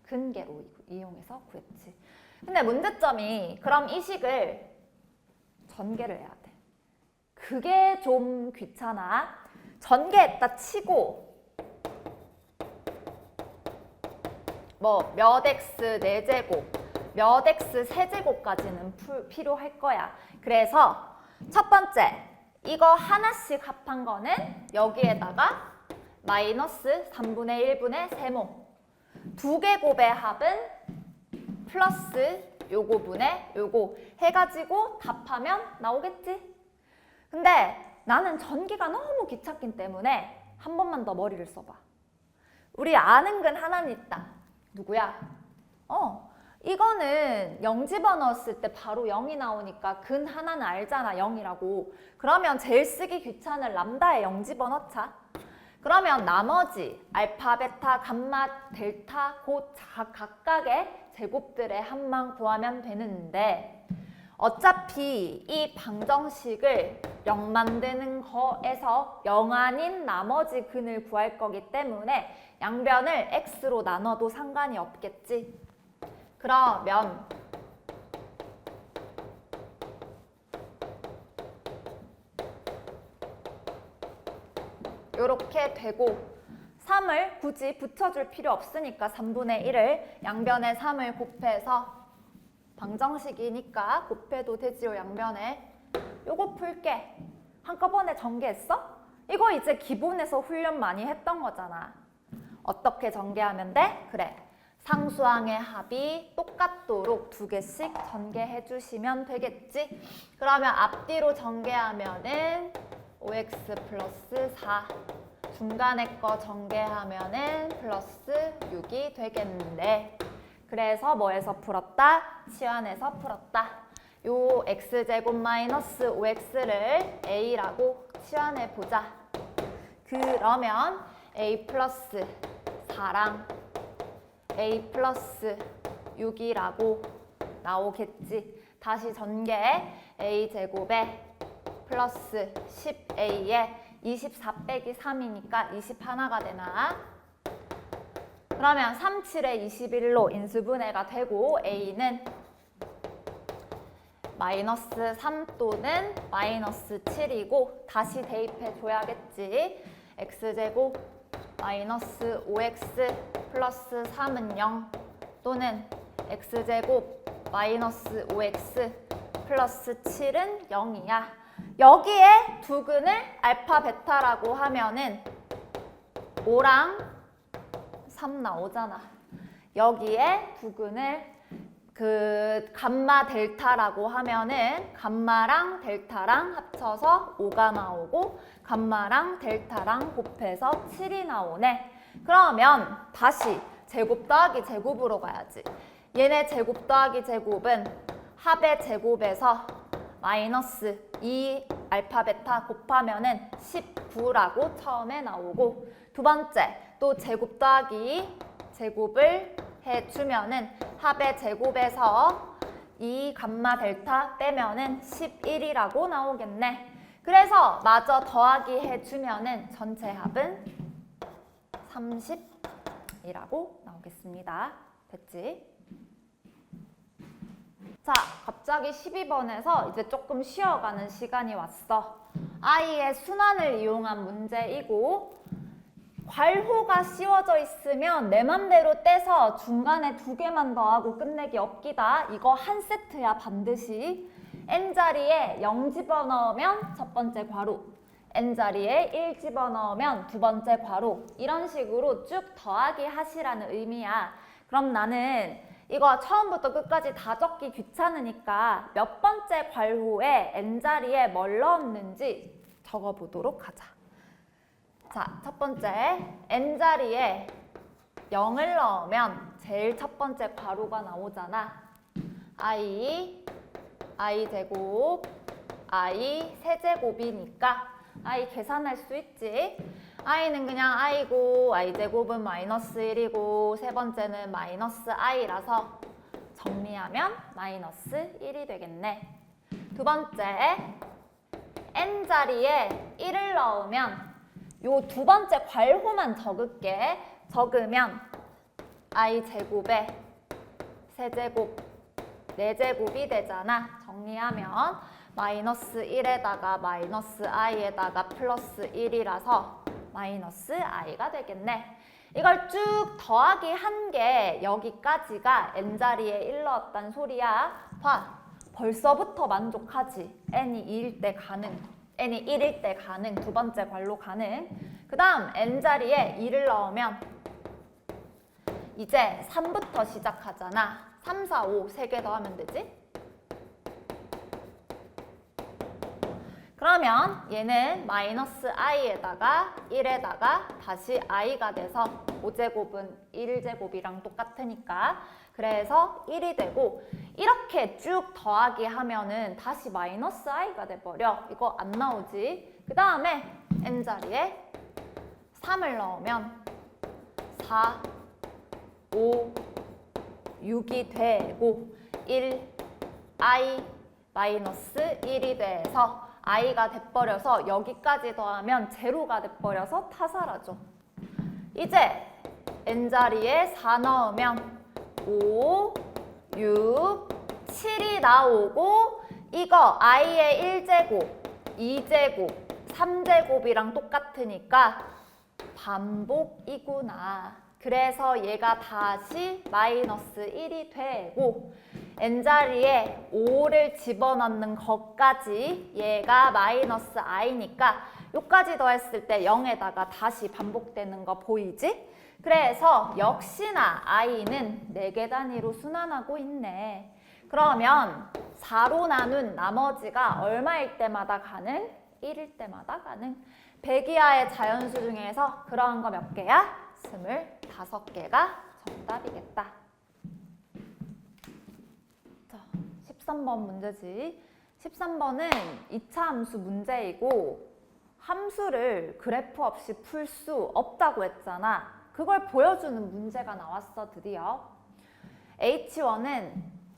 근계로 이용해서 구했지. 근데 문제점이 그럼 이 식을 전개를 해야 돼. 그게 좀 귀찮아. 전개했다 치고 뭐 몇 x 4제곱, 몇 x 3제곱까지는 필요할 거야. 그래서 첫 번째, 이거 하나씩 합한 거는 여기에다가 마이너스 3분의 1분의 세모. 2개 곱의 합은 플러스 요거분의 요거 해가지고 답하면 나오겠지? 근데 나는 전기가 너무 귀찮기 때문에 한 번만 더 머리를 써봐. 우리 아는 근 하나는 있다. 누구야? 이거는 0 집어넣었을 때 바로 0이 나오니까 근 하나는 알잖아, 0이라고. 그러면 제일 쓰기 귀찮은 람다에 0 집어넣자. 그러면 나머지 알파, 베타, 감마, 델타 그 각각의 제곱들의 합만 구하면 되는데 어차피 이 방정식을 0 만드는 거에서 0 아닌 나머지 근을 구할 거기 때문에 양변을 x로 나눠도 상관이 없겠지. 그러면 이렇게 되고 3을 굳이 붙여줄 필요 없으니까 3분의 1을 양변에 3을 곱해서 방정식이니까 곱해도 되지요, 양변에. 요거 풀게. 한꺼번에 전개했어? 이거 이제 기본에서 훈련 많이 했던 거잖아. 어떻게 전개하면 돼? 그래. 상수항의 합이 똑같도록 2개씩 전개해 주시면 되겠지? 그러면 앞뒤로 전개하면은 5x 플러스 4 중간에 거 전개하면은 플러스 6이 되겠는데 그래서 뭐에서 풀었다? 치환해서 풀었다. 요 x제곱 마이너스 5x를 a라고 치환해 보자. 그러면 a 플러스 4랑 a 플러스 6이라고 나오겠지. 다시 전개 a제곱에 플러스 10a에 24 빼기 3이니까 21가 되나? 그러면 3, 7에 21로 인수분해가 되고 a는 마이너스 3 또는 마이너스 7이고 다시 대입해 줘야겠지. x제곱 마이너스 5x 플러스 3은 0 또는 x제곱 마이너스 5x 플러스 7은 0이야. 여기에 두 근을 알파, 베타라고 하면은 5랑 3 나오잖아. 여기에 두 근을 감마, 델타라고 하면은 감마랑 델타랑 합쳐서 5가 나오고 감마랑 델타랑 곱해서 7이 나오네. 그러면 다시 제곱 더하기 제곱으로 가야지. 얘네 제곱 더하기 제곱은 합의 제곱에서 마이너스 2 알파 베타 곱하면은 19라고 처음에 나오고 두 번째 또 제곱 더하기 제곱을 해주면은 합의 제곱에서 2 감마 델타 빼면은 11이라고 나오겠네. 그래서 마저 더하기 해주면은 전체 합은 30이라고 나오겠습니다. 됐지? 자, 갑자기 12번에서 이제 조금 쉬어가는 시간이 왔어. 아이의 순환을 이용한 문제이고 괄호가 씌워져 있으면 내 맘대로 떼서 중간에 2개만 더하고 끝내기 없기다. 이거 한 세트야 반드시. n자리에 0 집어넣으면 첫 번째 괄호, n자리에 1 집어넣으면 두 번째 괄호. 이런 식으로 쭉 더하기 하시라는 의미야. 그럼 나는 이거 처음부터 끝까지 다 적기 귀찮으니까 몇 번째 괄호에 n자리에 뭘 넣었는지 적어보도록 하자. 자, 첫 번째 n자리에 0을 넣으면 제일 첫 번째 괄호가 나오잖아. i 제곱 i 세제곱이니까 i 계산할 수 있지. i는 그냥 i고 i 제곱은 마이너스 1이고 세 번째는 마이너스 i라서 정리하면 마이너스 1이 되겠네. 두 번째 n자리에 1을 넣으면 요 두 번째 괄호만 적을게. 적으면 i 제곱에 세제곱 4제곱이 되잖아. 정리하면 마이너스 1에다가 마이너스 i에다가 플러스 1이라서 마이너스 i가 되겠네. 이걸 쭉 더하기 한 게 여기까지가 n자리에 1 넣었단 소리야. 봐. 벌써부터 만족하지. n이 2일 때 가능. n이 1일 때 가능. 두 번째 괄호 가능. 그 다음 n자리에 2를 넣으면 이제 3부터 시작하잖아. 3, 4, 5 세 개 더하면 되지? 그러면 얘는 마이너스 i에다가 1에다가 다시 i가 돼서 5제곱은 1제곱이랑 똑같으니까 그래서 1이 되고 이렇게 쭉 더하기 하면은 다시 마이너스 i가 돼버려. 이거 안 나오지? 그 다음에 n자리에 3을 넣으면 4, 5, 6이 되고 1, i 마이너스 1이 돼서 i가 돼버려서 여기까지 더하면 제로가 돼버려서 다 사라져. 이제 n자리에 4 넣으면 5, 6, 7이 나오고 이거 i의 1제곱, 2제곱, 3제곱이랑 똑같으니까 반복이구나. 그래서 얘가 다시 마이너스 1이 되고 n자리에 5를 집어넣는 것까지 얘가 마이너스 i니까 요까지 더했을 때 0에다가 다시 반복되는 거 보이지? 그래서 역시나 i는 4개 단위로 순환하고 있네. 그러면 4로 나눈 나머지가 얼마일 때마다 가능? 1일 때마다 가능. 100 이하의 자연수 중에서 그러한 거 몇 개야? 25개가 정답이겠다. 자, 13번 문제지. 13번은 2차 함수 문제이고 함수를 그래프 없이 풀 수 없다고 했잖아. 그걸 보여주는 문제가 나왔어, 드디어. H1은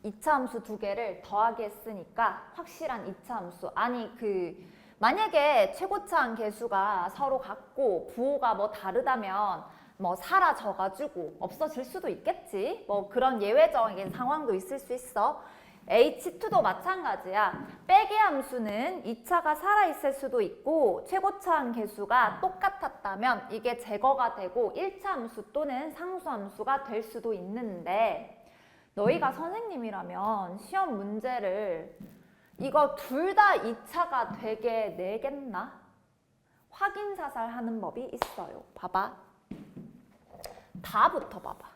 2차 함수 2개를 더하기 했으니까 확실한 2차 함수. 아니, 만약에 최고차항 계수가 서로 같고 부호가 뭐 다르다면 뭐 사라져가지고 없어질 수도 있겠지. 뭐 그런 예외적인 상황도 있을 수 있어. H2도 마찬가지야. 빼기 함수는 2차가 살아있을 수도 있고 최고차항 계수가 똑같았다면 이게 제거가 되고 1차 함수 또는 상수 함수가 될 수도 있는데 너희가 선생님이라면 시험 문제를 이거 둘 다 2차가 되게 내겠나? 확인사살 하는 법이 있어요. 봐봐. 다부터 봐봐.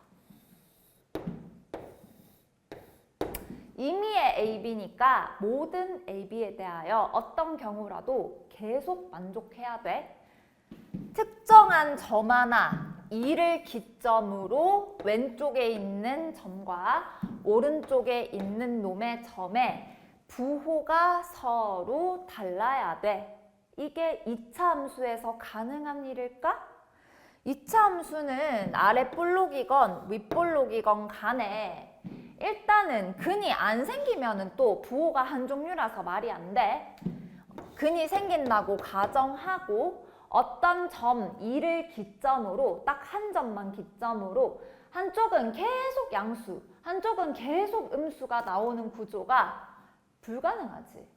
임의의 AB니까 모든 AB에 대하여 어떤 경우라도 계속 만족해야 돼. 특정한 점 하나, 2를 기점으로 왼쪽에 있는 점과 오른쪽에 있는 놈의 점에 부호가 서로 달라야 돼. 이게 2차 함수에서 가능한 일일까? 2차 함수는 아래 볼록이건 윗볼록이건 간에 일단은 근이 안 생기면은 또 부호가 한 종류라서 말이 안 돼. 근이 생긴다고 가정하고 어떤 점 2를 기점으로 딱 한 점만 기점으로 한쪽은 계속 양수, 한쪽은 계속 음수가 나오는 구조가 불가능하지.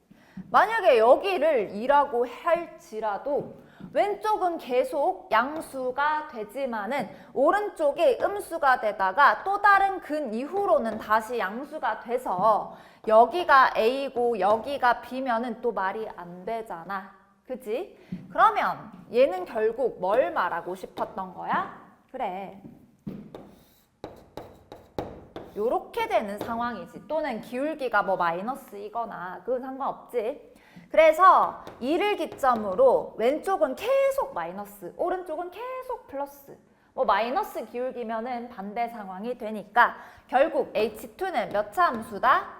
만약에 여기를 2라고 할지라도 왼쪽은 계속 양수가 되지만은 오른쪽이 음수가 되다가 또 다른 근 이후로는 다시 양수가 돼서 여기가 A고 여기가 B면은 또 말이 안 되잖아. 그지? 그러면 얘는 결국 뭘 말하고 싶었던 거야? 그래. 요렇게 되는 상황이지. 또는 기울기가 뭐 마이너스 이거나 그건 상관없지. 그래서 이를 기점으로 왼쪽은 계속 마이너스, 오른쪽은 계속 플러스. 뭐 마이너스 기울기면은 반대 상황이 되니까 결국 H2는 몇 차 함수다?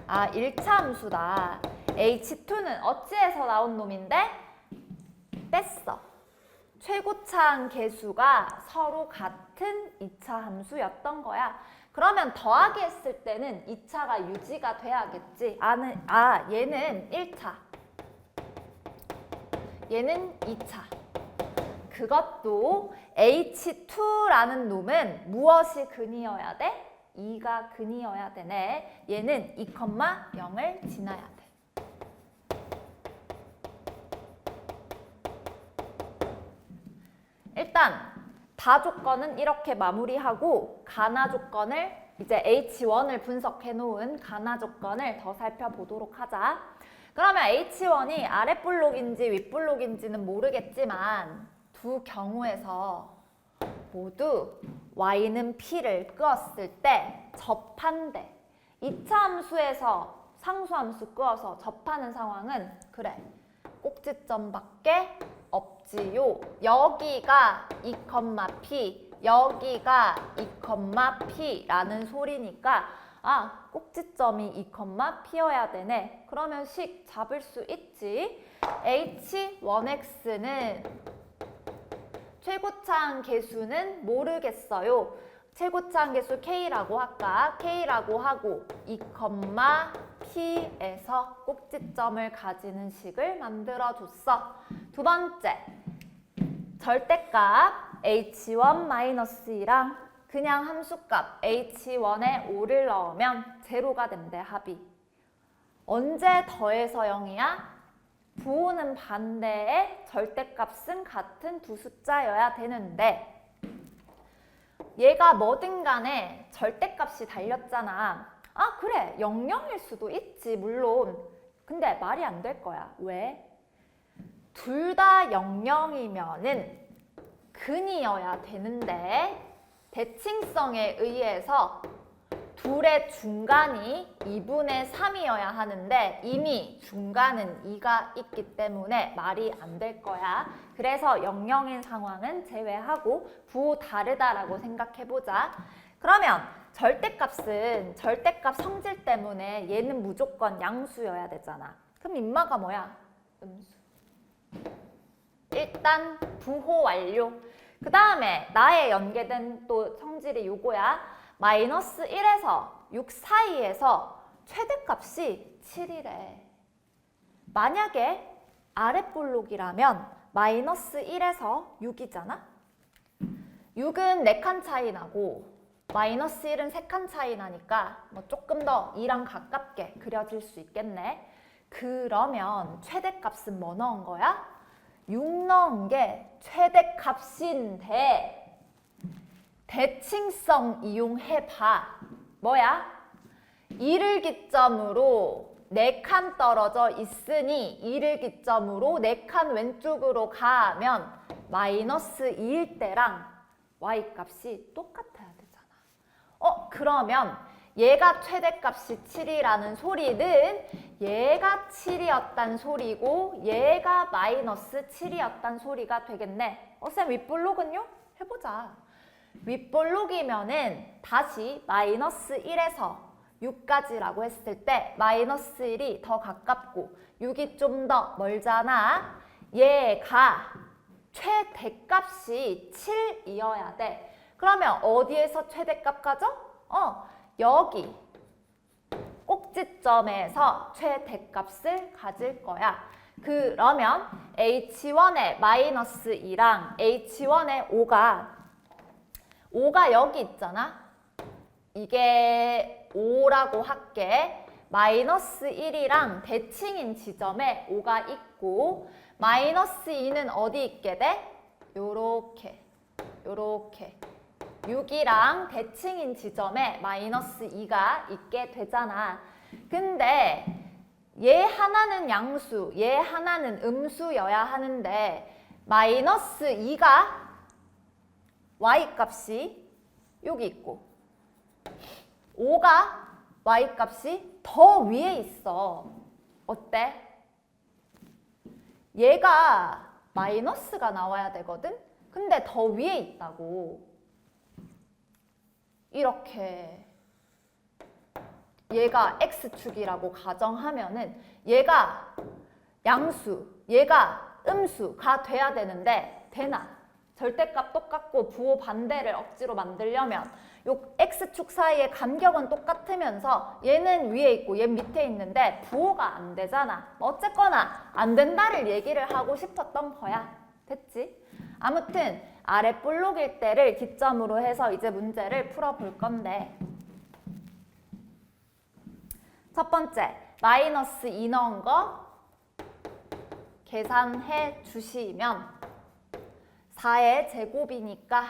아, 1차 함수다. H2는 어찌해서 나온 놈인데? 뺐어. 최고차항 계수가 서로 같은 2차 함수였던 거야. 그러면 더하기 했을 때는 2차가 유지가 돼야겠지. 얘는 1차. 얘는 2차. 그것도 H2라는 놈은 무엇이 근이어야 돼? 2가 근이어야 되네. 얘는 2,0을 지나야 돼. 일단 다 조건은 이렇게 마무리하고 가나 조건을 이제 H1을 분석해 놓은 가나 조건을 더 살펴보도록 하자. 그러면 H1이 아랫볼록인지 윗볼록인지는 모르겠지만 두 경우에서 모두 Y는 P를 끄었을 때 접한대. 2차 함수에서 상수함수 끄어서 접하는 상황은 그래. 꼭지점밖에 없지요. 여기가 2,P, 여기가 2,P라는 소리니까 아, 꼭지점이 2,P여야 되네. 그러면 식 잡을 수 있지. H1X는 최고차항 계수는 모르겠어요. 최고차항 계수 K라고 할까? K라고 하고 2,P에서 꼭지점을 가지는 식을 만들어줬어. 두 번째, 절대값 H1-2랑 그냥 함수값 H1에 5를 넣으면 제로가 된대, 합이. 언제 더해서 0이야? 부호는 반대에 절대값은 같은 두 숫자여야 되는데 얘가 뭐든 간에 절대값이 달렸잖아. 아, 그래. 00일 수도 있지, 물론. 근데 말이 안 될 거야. 왜? 둘 다 00이면은 근이어야 되는데 대칭성에 의해서 둘의 중간이 2분의 3이어야 하는데 이미 중간은 2가 있기 때문에 말이 안 될 거야. 그래서 00인 상황은 제외하고 부호 다르다라고 생각해보자. 그러면 절대값은 절대값 성질 때문에 얘는 무조건 양수여야 되잖아. 그럼 인마가 뭐야? 음수. 일단 부호 완료. 그 다음에 나의 연계된 또 성질이 요거야. 마이너스 1에서 6 사이에서 최대값이 7이래. 만약에 아랫볼록이라면 마이너스 1에서 6이잖아? 6은 4칸 차이 나고 마이너스 1은 3칸 차이 나니까 뭐 조금 더 2랑 가깝게 그려질 수 있겠네. 그러면 최대값은 뭐 넣은 거야? 6 넣은 게 최대값인데 대칭성 이용해봐. 뭐야? 2를 기점으로 4칸 떨어져 있으니 2를 기점으로 4칸 왼쪽으로 가면 마이너스 2일 때랑 y값이 똑같아야 되잖아. 그러면 얘가 최대값이 7이라는 소리는 얘가 7이었단 소리고 얘가 마이너스 7이었단 소리가 되겠네. 쌤 윗볼록은요? 해보자. 윗볼록이면은 다시 마이너스 1에서 6까지라고 했을 때 마이너스 1이 더 가깝고 6이 좀 더 멀잖아. 얘가 최대값이 7이어야 돼. 그러면 어디에서 최대값 가져? 여기 꼭지점에서 최대값을 가질 거야. 그러면 H1의 마이너스 2랑 H1의 5가 여기 있잖아. 이게 5라고 할게. 마이너스 1이랑 대칭인 지점에 5가 있고 마이너스 2는 어디 있게 돼? 요렇게 6이랑 대칭인 지점에 마이너스 2가 있게 되잖아. 근데 얘 하나는 양수, 얘 하나는 음수여야 하는데 마이너스 2가 y값이 여기 있고 5가 y값이 더 위에 있어. 어때? 얘가 마이너스가 나와야 되거든? 근데 더 위에 있다고. 이렇게 얘가 x축이라고 가정하면은 얘가 양수, 얘가 음수가 돼야 되는데 되나? 절대값 똑같고 부호 반대를 억지로 만들려면 요 x축 사이의 간격은 똑같으면서 얘는 위에 있고 얘 밑에 있는데 부호가 안 되잖아. 어쨌거나 안 된다를 얘기를 하고 싶었던 거야. 됐지? 아무튼 아래 볼록 일대를 기점으로 해서 이제 문제를 풀어볼 건데 첫 번째, 마이너스 2 넣은 거 계산해 주시면 4의 제곱이니까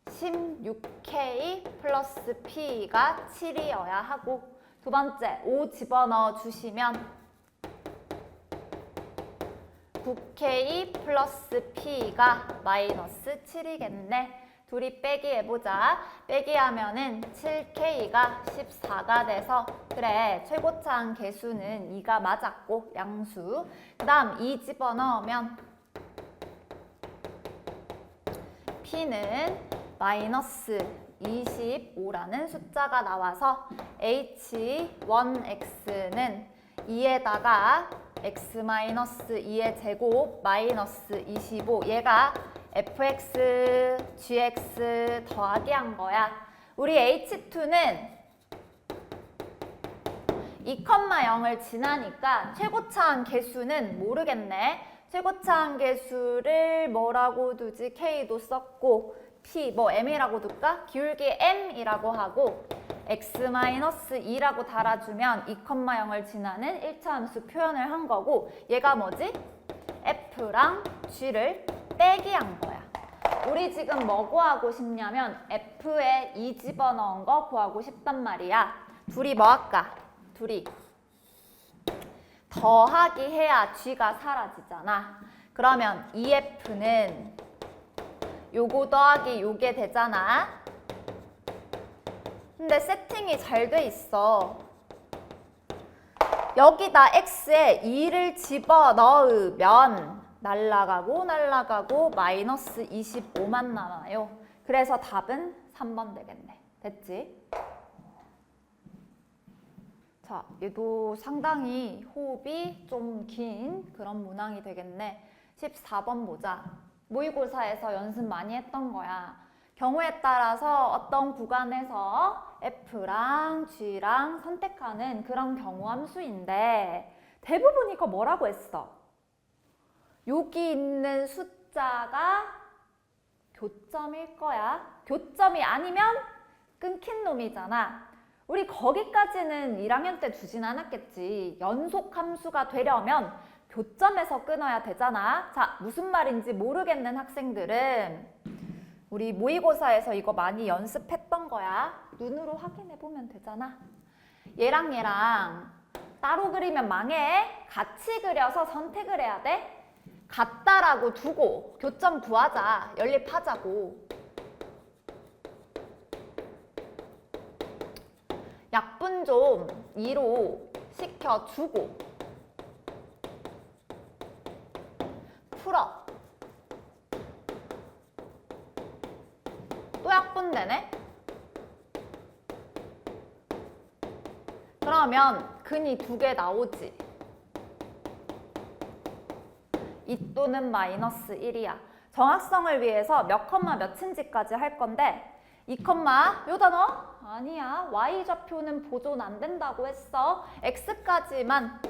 16K 플러스 P가 7이어야 하고 두 번째, 5 집어넣어 주시면 9K 플러스 P가 마이너스 7이겠네. 둘이 빼기 해보자. 빼기 하면은 7K가 14가 돼서 그래 최고차항 계수는 2가 맞았고 양수. 그 다음 2 집어넣으면 P는 마이너스 25라는 숫자가 나와서 H1X는 2에다가 x-2의 제곱 마이너스 25 얘가 fx, gx 더하기 한 거야. 우리 h2는 2,0을 지나니까 최고차항 계수는 모르겠네. 최고차항 계수를 뭐라고 두지? k도 썼고 p 뭐 m이라고 둘까? 기울기 m이라고 하고 x-2라고 달아주면 2,0을 지나는 1차 함수 표현을 한 거고 얘가 뭐지? f랑 g를 빼기 한 거야. 우리 지금 뭐 구하고 싶냐면 f에 2 집어넣은 거 구하고 싶단 말이야. 둘이 뭐 할까? 둘이 더하기 해야 g가 사라지잖아. 그러면 2f는 요거 더하기 요게 되잖아. 근데 세팅이 잘 돼 있어. 여기다 x에 2를 집어넣으면 날라가고 마이너스 25만 남아요. 그래서 답은 3번 되겠네. 됐지? 자, 얘도 상당히 호흡이 좀 긴 그런 문항이 되겠네. 14번 보자. 모의고사에서 연습 많이 했던 거야. 경우에 따라서 어떤 구간에서 F랑 G랑 선택하는 그런 경우 함수인데 대부분 이거 뭐라고 했어? 여기 있는 숫자가 교점일 거야. 교점이 아니면 끊긴 놈이잖아. 우리 거기까지는 1학년 때 두진 않았겠지. 연속 함수가 되려면 교점에서 끊어야 되잖아. 자, 무슨 말인지 모르겠는 학생들은 우리 모의고사에서 이거 많이 연습했던 거야. 눈으로 확인해 보면 되잖아. 얘랑 얘랑 따로 그리면 망해. 같이 그려서 선택을 해야 돼. 같다라고 두고 교점 구하자. 연립하자고. 약분 좀 2로 시켜주고 풀어. 또 약분되네? 그러면 근이 2개 나오지. 2 또는 마이너스 1이야. 정확성을 위해서 몇 컴마 몇인지까지 할 건데 2 컴마 요 단어? 아니야. y좌표는 보존 안 된다고 했어. x까지만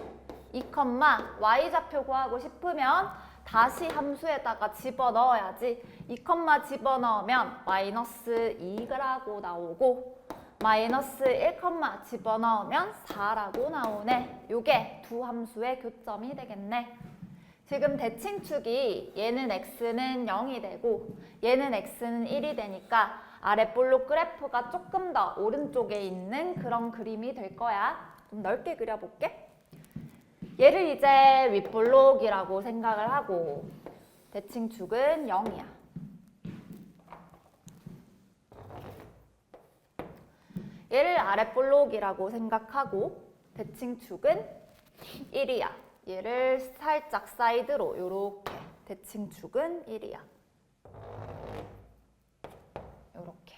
2 컴마 y좌표 구하고 싶으면 다시 함수에다가 집어넣어야지. 2 컴마 집어넣으면 마이너스 2라고 나오고 마이너스 1 컴마 집어넣으면 4라고 나오네. 요게 두 함수의 교점이 되겠네. 지금 대칭축이 얘는 x는 0이 되고 얘는 x는 1이 되니까 아랫볼록 그래프가 조금 더 오른쪽에 있는 그런 그림이 될 거야. 좀 넓게 그려볼게. 얘를 이제 윗볼록이라고 생각을 하고 대칭축은 0이야. 얘를 아랫볼록이라고 생각하고 대칭축은 1이야. 얘를 살짝 사이드로 이렇게 대칭축은 1이야. 이렇게.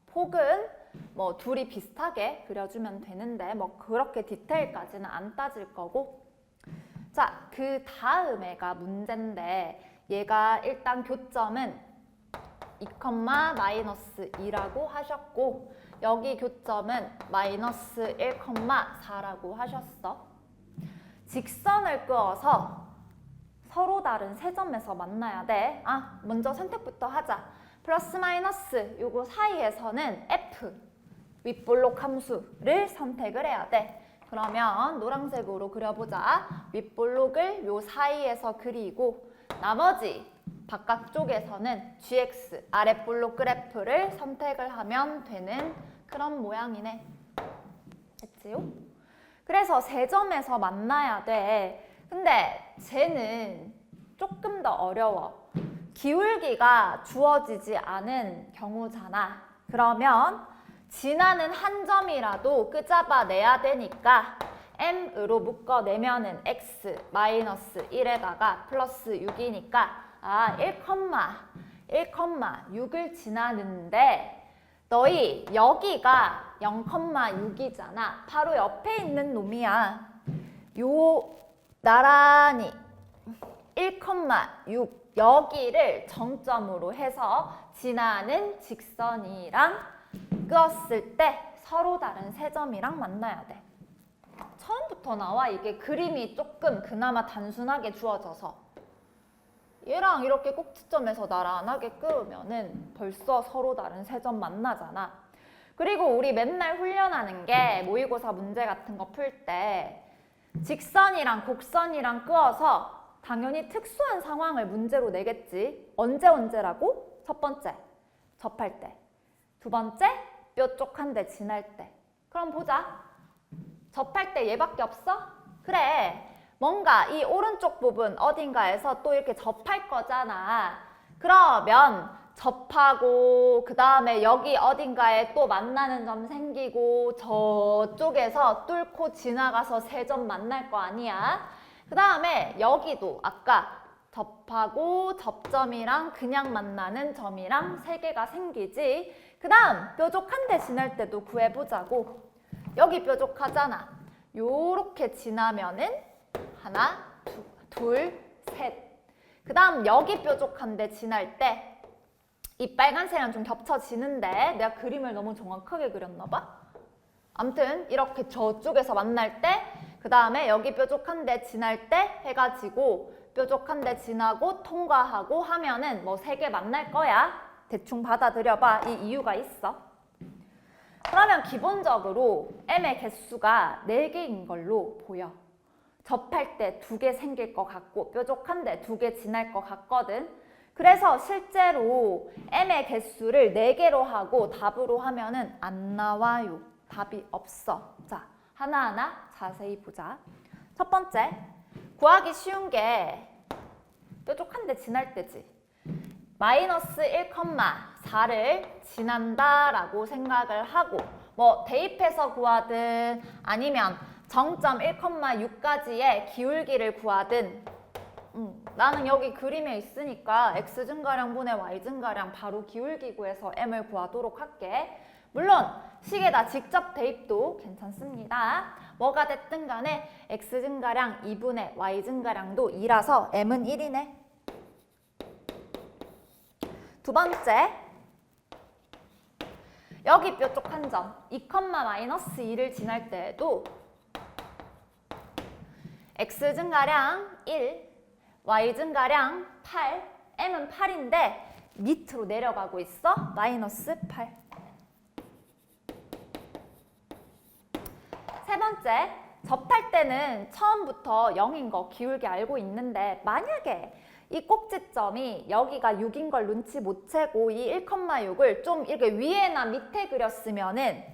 폭은 뭐 둘이 비슷하게 그려주면 되는데 뭐 그렇게 디테일까지는 안 따질 거고. 자, 그 다음 애가 문제인데 얘가 일단 교점은 2,-2라고 하셨고 여기 교점은 -1,4라고 하셨어. 직선을 그어서 서로 다른 세 점에서 만나야 돼. 먼저 선택부터 하자. 플러스 마이너스 요거 사이에서는 F, 윗볼록 함수를 선택을 해야 돼. 그러면 노란색으로 그려보자. 윗볼록을 요 사이에서 그리고 나머지 바깥쪽에서는 GX, 아랫볼록 그래프를 선택을 하면 되는 그런 모양이네. 됐지요? 그래서 세 점에서 만나야 돼. 근데 쟤는 조금 더 어려워. 기울기가 주어지지 않은 경우잖아. 그러면 지나는 한 점이라도 끄잡아내야 되니까 m으로 묶어내면은 x 마이너스 1에다가 플러스 6이니까 1,6을 지나는데 너희 여기가 0,6이잖아. 바로 옆에 있는 놈이야. 요 나란히 1,6 여기를 정점으로 해서 지나는 직선이랑 그었을 때 서로 다른 세 점이랑 만나야 돼. 처음부터 나와. 이게 그림이 조금 그나마 단순하게 주어져서 얘랑 이렇게 꼭지점에서 나란하게 끄으면은 벌써 서로 다른 세 점 만나잖아. 그리고 우리 맨날 훈련하는 게 모의고사 문제 같은 거 풀 때 직선이랑 곡선이랑 끄어서 당연히 특수한 상황을 문제로 내겠지. 언제라고? 첫 번째, 접할 때. 두 번째, 뾰족한 데 지날 때. 그럼 보자. 접할 때 얘밖에 없어? 그래. 뭔가 이 오른쪽 부분 어딘가에서 또 이렇게 접할 거잖아. 그러면 접하고 그 다음에 여기 어딘가에 또 만나는 점 생기고 저쪽에서 뚫고 지나가서 세 점 만날 거 아니야. 그 다음에 여기도 아까 접하고 접점이랑 그냥 만나는 점이랑 세 개가 생기지. 그 다음 뾰족한 데 지날 때도 구해보자고. 여기 뾰족하잖아. 요렇게 지나면은 하나, 둘, 셋. 그 다음 여기 뾰족한 데 지날 때 이 빨간색이랑 좀 겹쳐지는데 내가 그림을 너무 정확하게 그렸나 봐. 아무튼 이렇게 저쪽에서 만날 때 그 다음에 여기 뾰족한 데 지날 때 해가지고 뾰족한 데 지나고 통과하고 하면은 뭐 세 개 만날 거야. 대충 받아들여봐. 이 이유가 있어. 그러면 기본적으로 m의 개수가 4개인 걸로 보여. 접할 때 2개 생길 것 같고 뾰족한 데 2개 지날 것 같거든. 그래서 실제로 m의 개수를 4개로 하고 답으로 하면은 안 나와요. 답이 없어. 자, 하나하나 자세히 보자. 첫 번째, 구하기 쉬운 게 뾰족한 데 지날 때지. 마이너스 1,4를 지난다라고 생각을 하고 뭐 대입해서 구하든 아니면 정점 1,6까지의 기울기를 구하든 나는 여기 그림에 있으니까 x 증가량 분의 y 증가량 바로 기울기 구해서 m을 구하도록 할게. 물론 식에다 직접 대입도 괜찮습니다. 뭐가 됐든 간에 x 증가량 2분의 y 증가량도 2라서 m은 1이네. 두 번째, 여기 뾰족한 점 2,-2를 지날 때에도 x 증가량 1, y 증가량 8, m은 8인데 밑으로 내려가고 있어. 마이너스 8. 세 번째, 접할 때는 처음부터 0인 거 기울기 알고 있는데 만약에 이 꼭지점이 여기가 6인 걸 눈치 못 채고 이 1,6을 좀 이렇게 위에나 밑에 그렸으면은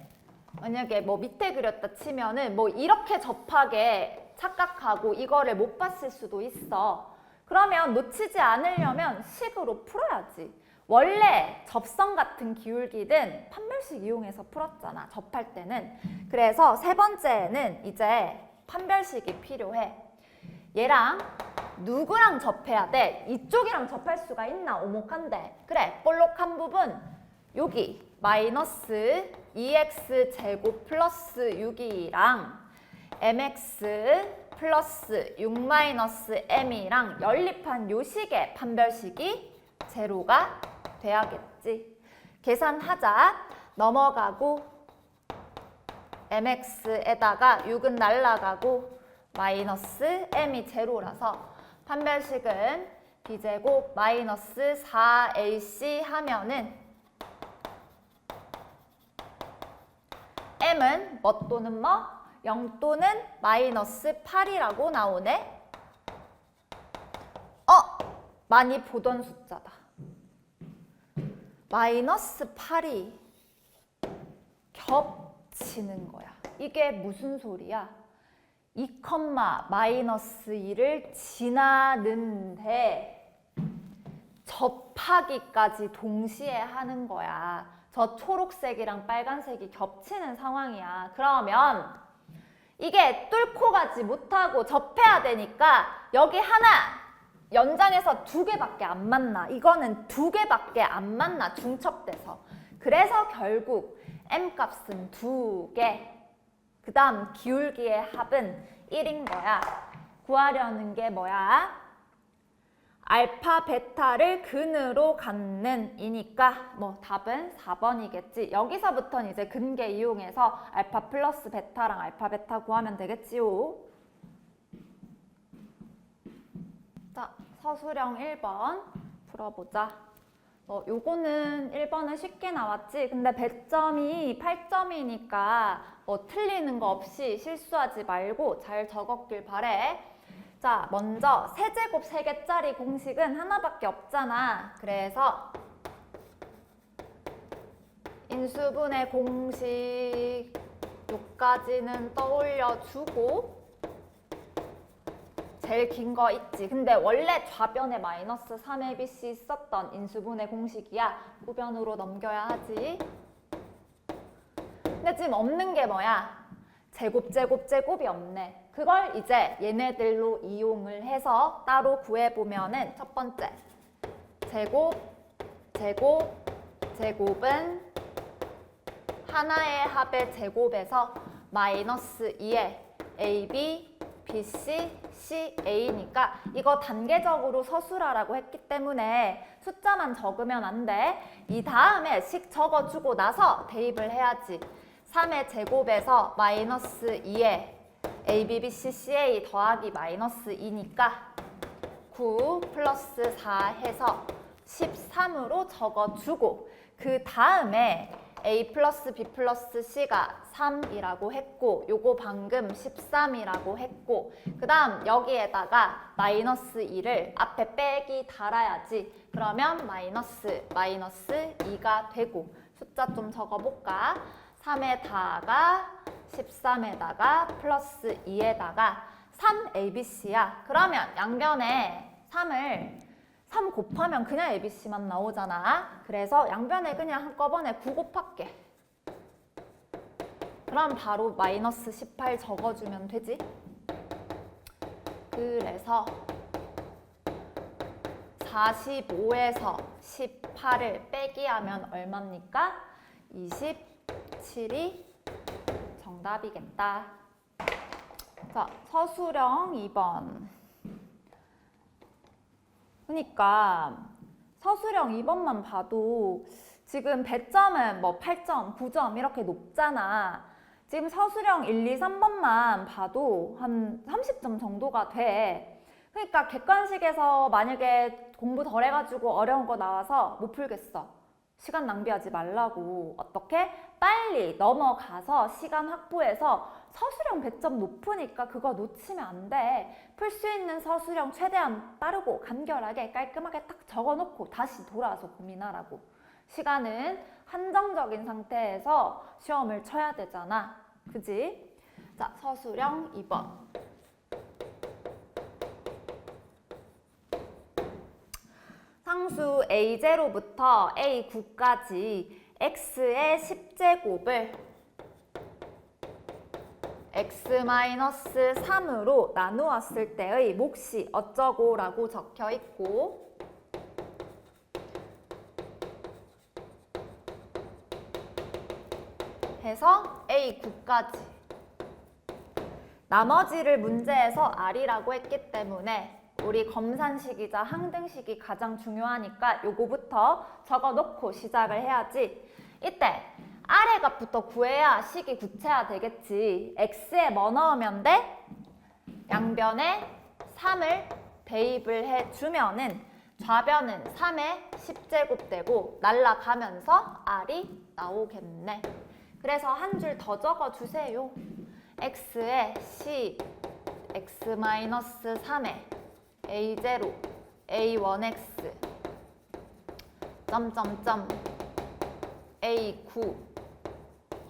만약에 뭐 밑에 그렸다 치면은 뭐 이렇게 접하게 착각하고 이거를 못 봤을 수도 있어. 그러면 놓치지 않으려면 식으로 풀어야지. 원래 접선 같은 기울기는 판별식 이용해서 풀었잖아, 접할 때는. 그래서 세 번째는 이제 판별식이 필요해. 얘랑 누구랑 접해야 돼? 이쪽이랑 접할 수가 있나? 오목한데. 그래, 볼록한 부분 여기 마이너스 2x 제곱 플러스 6이랑 mx 플러스 6 마이너스 m이랑 연립한 요 식의 판별식이 제로가 돼야겠지. 계산하자. 넘어가고 mx에다가 6은 날라가고 마이너스 m이 제로라서 판별식은 b제곱 마이너스 4ac 하면은 m은 뭐 또는 뭐? 0 또는 마이너스 8이라고 나오네. 많이 보던 숫자다. 마이너스 8이 겹치는 거야. 이게 무슨 소리야? 2, 마이너스 2를 지나는데 접하기까지 동시에 하는 거야. 저 초록색이랑 빨간색이 겹치는 상황이야. 그러면 이게 뚫고 가지 못하고 접해야 되니까 여기 하나 연장해서 2개밖에 안 만나. 이거는 2개밖에 안 만나, 중첩돼서. 그래서 결국 m 값은 2개. 그 다음 기울기의 합은 1인 거야. 구하려는 게 뭐야? 알파, 베타를 근으로 갖는 이니까 뭐 답은 4번이겠지. 여기서부터는 이제 근계 이용해서 알파 플러스 베타랑 알파, 베타 구하면 되겠지요. 자, 서술형 1번 풀어보자. 요거는 1번은 쉽게 나왔지. 근데 배점이 8점이니까 틀리는 거 없이 실수하지 말고 잘 적었길 바래. 자, 먼저 세제곱 3개짜리 공식은 하나밖에 없잖아. 그래서 인수분해 공식 요까지는 떠올려주고 제일 긴 거 있지. 근데 원래 좌변에 마이너스 3abc 있었던 인수분해 공식이야. 우변으로 넘겨야 하지. 근데 지금 없는 게 뭐야? 제곱이 없네. 그걸 이제 얘네들로 이용을 해서 따로 구해보면은 첫 번째 제곱은 하나의 합의 제곱에서 마이너스 2의 AB, BC, CA니까 이거 단계적으로 서술하라고 했기 때문에 숫자만 적으면 안 돼. 이 다음에 식 적어주고 나서 대입을 해야지. 3의 제곱에서 마이너스 2의 AB, BC, CA 더하기 마이너스 2니까 9 플러스 4 해서 13으로 적어주고 그 다음에 A 플러스 B 플러스 C가 3이라고 했고 요거 방금 13이라고 했고 그 다음 여기에다가 마이너스 2를 앞에 빼기 달아야지. 그러면 마이너스 2가 되고 숫자 좀 적어볼까? 3에다가 13에다가 플러스 2에다가 3ABC야. 그러면 양변에 3 곱하면 그냥 ABC만 나오잖아. 그래서 양변에 그냥 한꺼번에 9 곱할게. 그럼 바로 마이너스 18 적어주면 되지. 그래서 45에서 18을 빼기하면 얼마입니까? 27이 정답이겠다. 자, 서술형 2번. 그러니까 서술형 2번만 봐도 지금 배점은 뭐 8점, 9점 이렇게 높잖아. 지금 서술형 1, 2, 3번만 봐도 한 30점 정도가 돼. 그러니까 객관식에서 만약에 공부 덜 해가지고 어려운 거 나와서 못 풀겠어. 시간 낭비하지 말라고. 어떻게? 빨리 넘어가서 시간 확보해서 서술형 배점 높으니까 그거 놓치면 안 돼. 풀 수 있는 서술형 최대한 빠르고 간결하게 깔끔하게 딱 적어놓고 다시 돌아와서 고민하라고. 시간은 한정적인 상태에서 시험을 쳐야 되잖아. 그지? 자, 서술형 2번. 상수 a0부터 a9까지 x의 10제곱을 x-3으로 나누었을 때의 몫이 어쩌고 라고 적혀 있고, 해서 a9까지. 나머지를 문제에서 r이라고 했기 때문에 우리 검산식이자 항등식이 가장 중요하니까 요거부터 적어놓고 시작을 해야지. 이때 R의 값부터 구해야 식이 구체화되겠지. X에 뭐 넣으면 돼? 양변에 3을 대입을 해주면은 좌변은 3의 10제곱 되고 날라가면서 R이 나오겠네. 그래서 한 줄 더 적어주세요. X에 10, X-3에 A0, A1X, 점점점, A9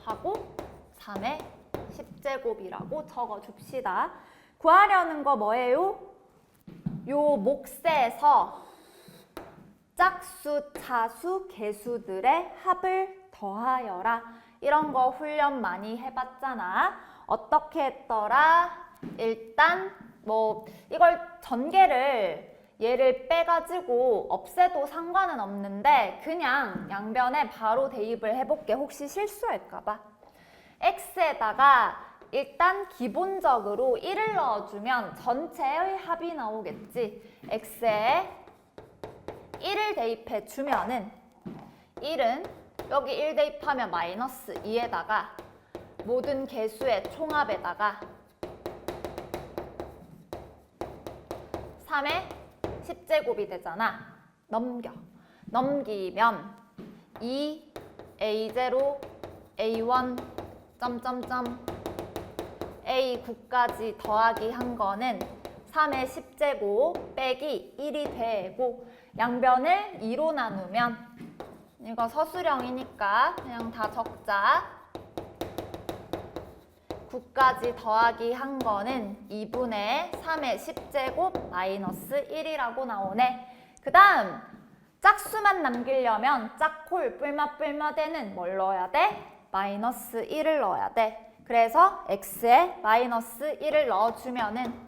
하고 3의 10제곱이라고 적어줍시다. 구하려는 거 뭐예요? 요 몫에서 짝수, 차수, 개수들의 합을 더하여라. 이런 거 훈련 많이 해봤잖아. 어떻게 했더라? 일단 뭐 이걸 전개를 얘를 빼가지고 없애도 상관은 없는데 그냥 양변에 바로 대입을 해볼게. 혹시 실수할까봐. x에다가 일단 기본적으로 1을 넣어주면 전체의 합이 나오겠지. x에 1을 대입해주면은 1은 여기 1 대입하면 마이너스 2에다가 모든 개수의 총합에다가 3의 10제곱이 되잖아. 넘기면 2, A0, A1, 점점점, A9까지 더하기 한 거는 3의 10제곱 빼기 1이 되고 양변을 2로 나누면 이거 서술형이니까 그냥 다 적자. 9까지 더하기 한 거는 2분의 3의 10제곱 마이너스 1이라고 나오네. 그 다음 짝수만 남기려면 짝콜 뿔맛뿔맛에는 뭘 넣어야 돼? 마이너스 1을 넣어야 돼. 그래서 x에 마이너스 1을 넣어주면은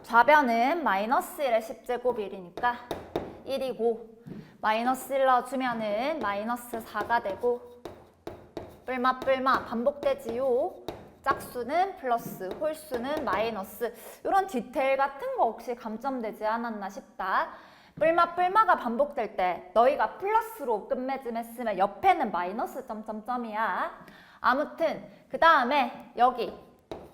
좌변은 마이너스 1의 10제곱이니까 1이고 마이너스 1 넣어주면은 마이너스 4가 되고 뿔맛 반복되지요. 짝수는 플러스, 홀수는 마이너스. 이런 디테일 같은 거 혹시 감점되지 않았나 싶다. 뿔맛가 반복될 때 너희가 플러스로 끝맺음 했으면 옆에는 마이너스 점점점이야. 아무튼 그 다음에 여기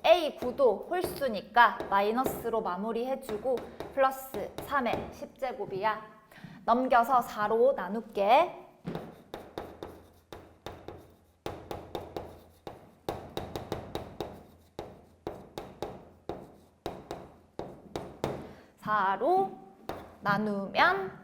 A9도 홀수니까 마이너스로 마무리해주고 플러스 3의 10제곱이야. 넘겨서 4로 나눌게. 로 나누면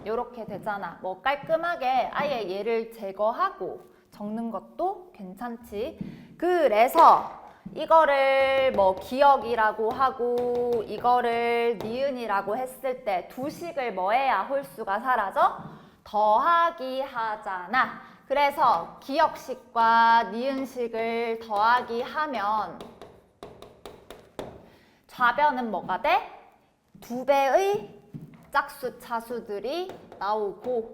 이렇게 되잖아. 뭐 깔끔하게 아예 얘를 제거하고 적는 것도 괜찮지. 그래서 이거를 뭐 기억이라고 하고 이거를 니은이라고 했을 때 두 식을 뭐 해야 홀수가 사라져? 더하기 하잖아. 그래서 기억식과 니은식을 더하기 하면 좌변은 뭐가 돼? 2배의 짝수, 차수들이 나오고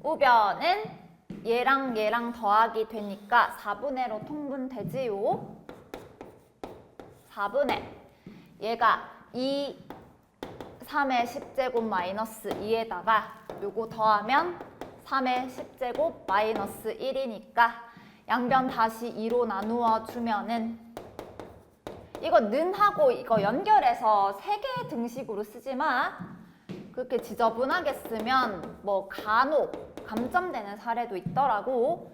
우변은 얘랑 얘랑 더하기 되니까 4분의로 통분되지요. 4분의 얘가 2, 3의 10제곱 마이너스 2에다가 요거 더하면 3의 10제곱 마이너스 1이니까 양변 다시 2로 나누어 주면은 이거 는하고 이거 연결해서 3개의 등식으로 쓰지 마. 그렇게 지저분하게 쓰면 뭐 간혹 감점되는 사례도 있더라고.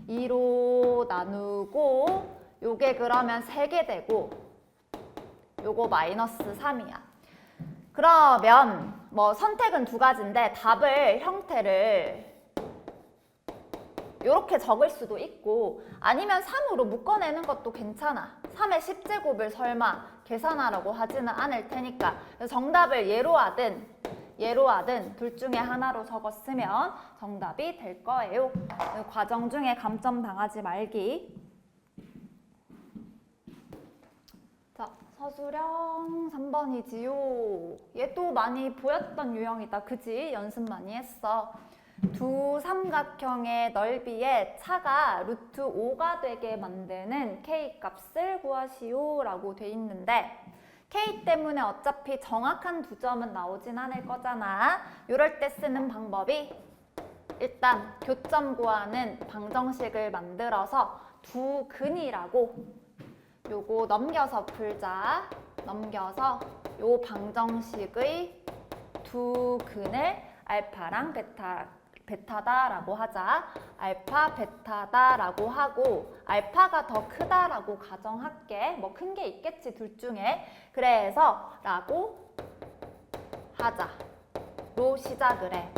2로 나누고 요게 그러면 3개 되고 요거 마이너스 3이야. 그러면 뭐 선택은 두 가지인데 답을 형태를 이렇게 적을 수도 있고 아니면 3으로 묶어내는 것도 괜찮아. 3의 10제곱을 설마 계산하라고 하지는 않을 테니까 정답을 예로 하든 둘 중에 하나로 적었으면 정답이 될 거예요. 과정 중에 감점 당하지 말기. 자, 서술형 3번이지요. 얘도 많이 보였던 유형이다. 그지? 연습 많이 했어. 두 삼각형의 넓이에 차가 루트 5가 되게 만드는 K값을 구하시오 라고 돼 있는데 K 때문에 어차피 정확한 두 점은 나오진 않을 거잖아. 이럴 때 쓰는 방법이 일단 교점 구하는 방정식을 만들어서 두 근이라고 요거 넘겨서 풀자. 넘겨서 요 방정식의 두 근을 알파랑 베타다라고 하자. 알파, 베타다라고 하고 알파가 더 크다라고 가정할게. 뭐 큰 게 있겠지 둘 중에. 그래서 라고 하자로 시작을 해.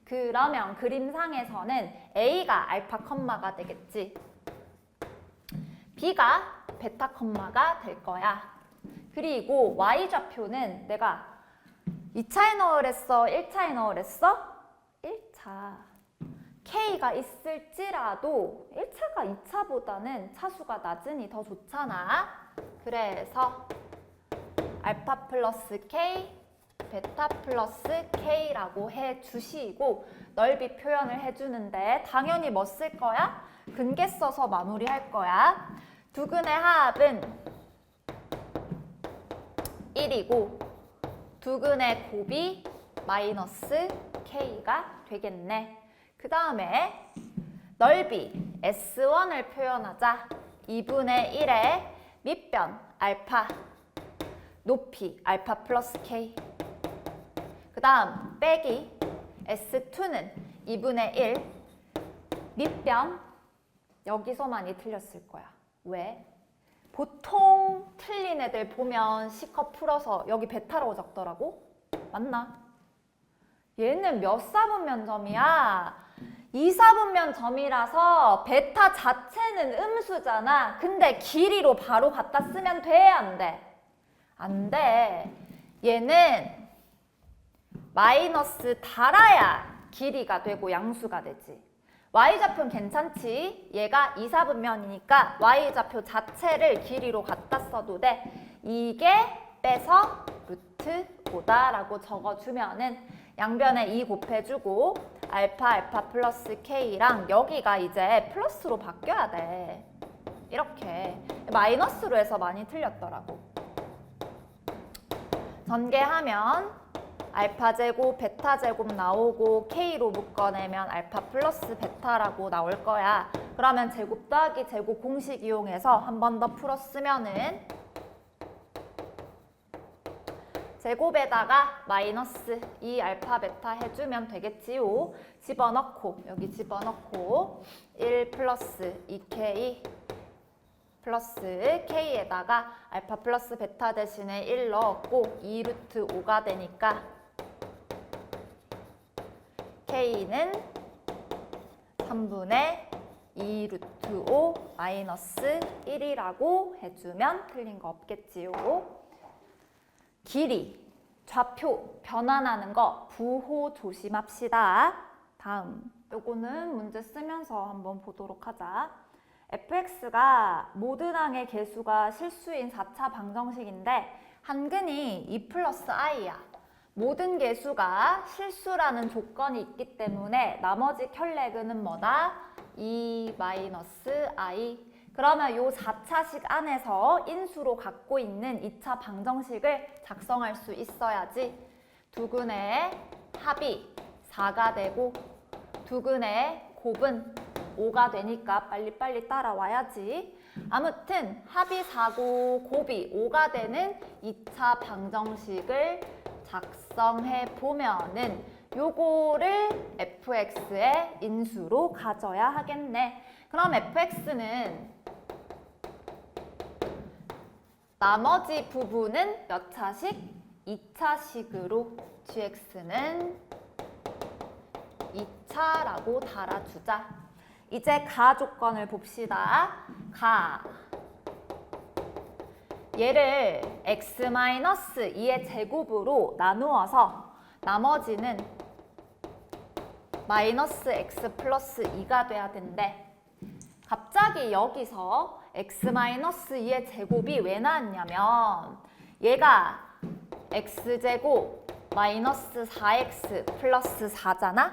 그러면 그림상에서는 A가 알파 컴마가 되겠지. B가 베타 컴마가 될 거야. 그리고 Y좌표는 내가 2차에 넣으랬어? 1차에 넣으랬어? 1차. K가 있을지라도 1차가 2차보다는 차수가 낮으니 더 좋잖아. 그래서 알파 플러스 K, 베타 플러스 K라고 해주시고 넓이 표현을 해주는데 당연히 뭐 쓸 거야? 근계 써서 마무리할 거야. 두 근의 합은 1이고 두 근의 곱이 마이너스 K가 되겠네. 그 다음에 넓이 S1을 표현하자. 2분의 1의 밑변 알파, 높이 알파 플러스 K. 그 다음 빼기 S2는 2분의 1 밑변. 여기서 많이 틀렸을 거야. 왜? 보통 틀린 애들 보면 C컵 풀어서 여기 베타라고 적더라고? 맞나? 얘는 몇 사분 면점이야? 2사분 면점이라서 베타 자체는 음수잖아. 근데 길이로 바로 갖다 쓰면 돼? 안 돼? 안 돼. 얘는 마이너스 달아야 길이가 되고 양수가 되지. Y좌표는 괜찮지? 얘가 2사분면이니까 Y좌표 자체를 길이로 갖다 써도 돼. 이게 빼서 루트 5다라고 적어주면은 양변에 2 곱해주고 알파 플러스 K랑 여기가 이제 플러스로 바뀌어야 돼. 이렇게 마이너스로 해서 많이 틀렸더라고. 전개하면 알파 제곱, 베타 제곱 나오고 K로 묶어내면 알파 플러스 베타라고 나올 거야. 그러면 제곱 더하기 제곱 공식 이용해서 한 번 더 풀었으면은 제곱에다가 마이너스 2 알파 베타 해주면 되겠지요. 집어넣고 여기 집어넣고 1 플러스 2K 플러스 K에다가 알파 플러스 베타 대신에 1 넣었고 2 루트 5가 되니까 K는 3분의 2 루트 5 마이너스 1이라고 해주면 틀린 거 없겠지요. 길이, 좌표 변환하는 거 부호 조심합시다. 다음, 요거는 문제 쓰면서 한번 보도록 하자. fx가 모든 항의 개수가 실수인 4차 방정식인데 한근이 2 플러스 i야. 모든 개수가 실수라는 조건이 있기 때문에 나머지 켤레근은 뭐다? 2 마이너스 i. 그러면 요 4차식 안에서 인수로 갖고 있는 2차 방정식을 작성할 수 있어야지. 두 근의 합이 4가 되고 두 근의 곱은 5가 되니까 빨리빨리 따라와야지. 아무튼 합이 4고 곱이 5가 되는 2차 방정식을 작성해 보면은 요거를 fx의 인수로 가져야 하겠네. 그럼 fx는 나머지 부분은 몇 차식? 2차식으로 gx는 2차라고 달아주자. 이제 가 조건을 봅시다. 가. 얘를 x-2의 제곱으로 나누어서 나머지는 마이너스 x 플러스 2가 돼야 된대. 갑자기 여기서 x-2의 제곱이 왜 나왔냐면 얘가 x제곱 마이너스 4x 플러스 4잖아?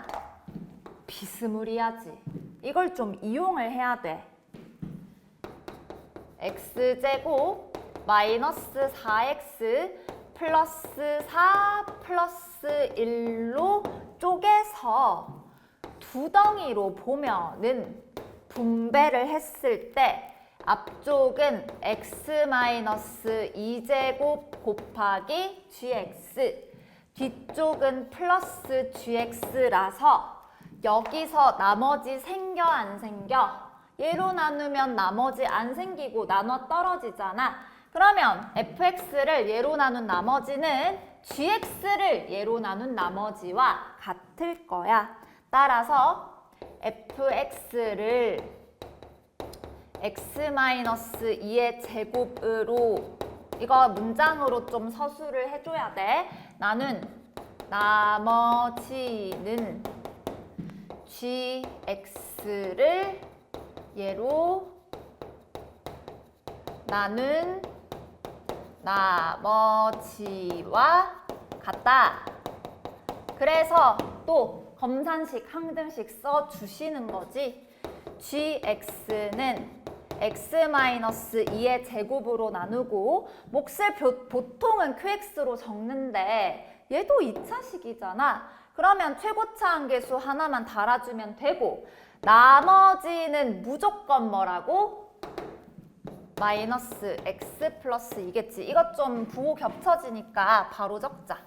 비스무리하지. 이걸 좀 이용을 해야 돼. x제곱 마이너스 4x 플러스 4 플러스 1로 쪼개서 두 덩이로 보면은 분배를 했을 때 앞쪽은 x-2제곱 곱하기 gx, 뒤쪽은 플러스 gx라서 여기서 나머지 생겨 안 생겨? 얘로 나누면 나머지 안 생기고 나눠 떨어지잖아. 그러면 fx를 얘로 나눈 나머지는 gx를 얘로 나눈 나머지와 같을 거야. 따라서 fx를 x-2의 제곱으로, 이거 문장으로 좀 서술을 해줘야 돼. 나는 나머지는 gx를 얘로 나눈 나머지와 같다. 그래서 또 검산식, 항등식 써주시는 거지. gx는 x-2의 제곱으로 나누고, 몫을 보통은 qx로 적는데 얘도 2차식이잖아. 그러면 최고차항계수 하나만 달아주면 되고, 나머지는 무조건 뭐라고? 마이너스 x 플러스 2겠지. 이것 좀 부호 겹쳐지니까 바로 적자.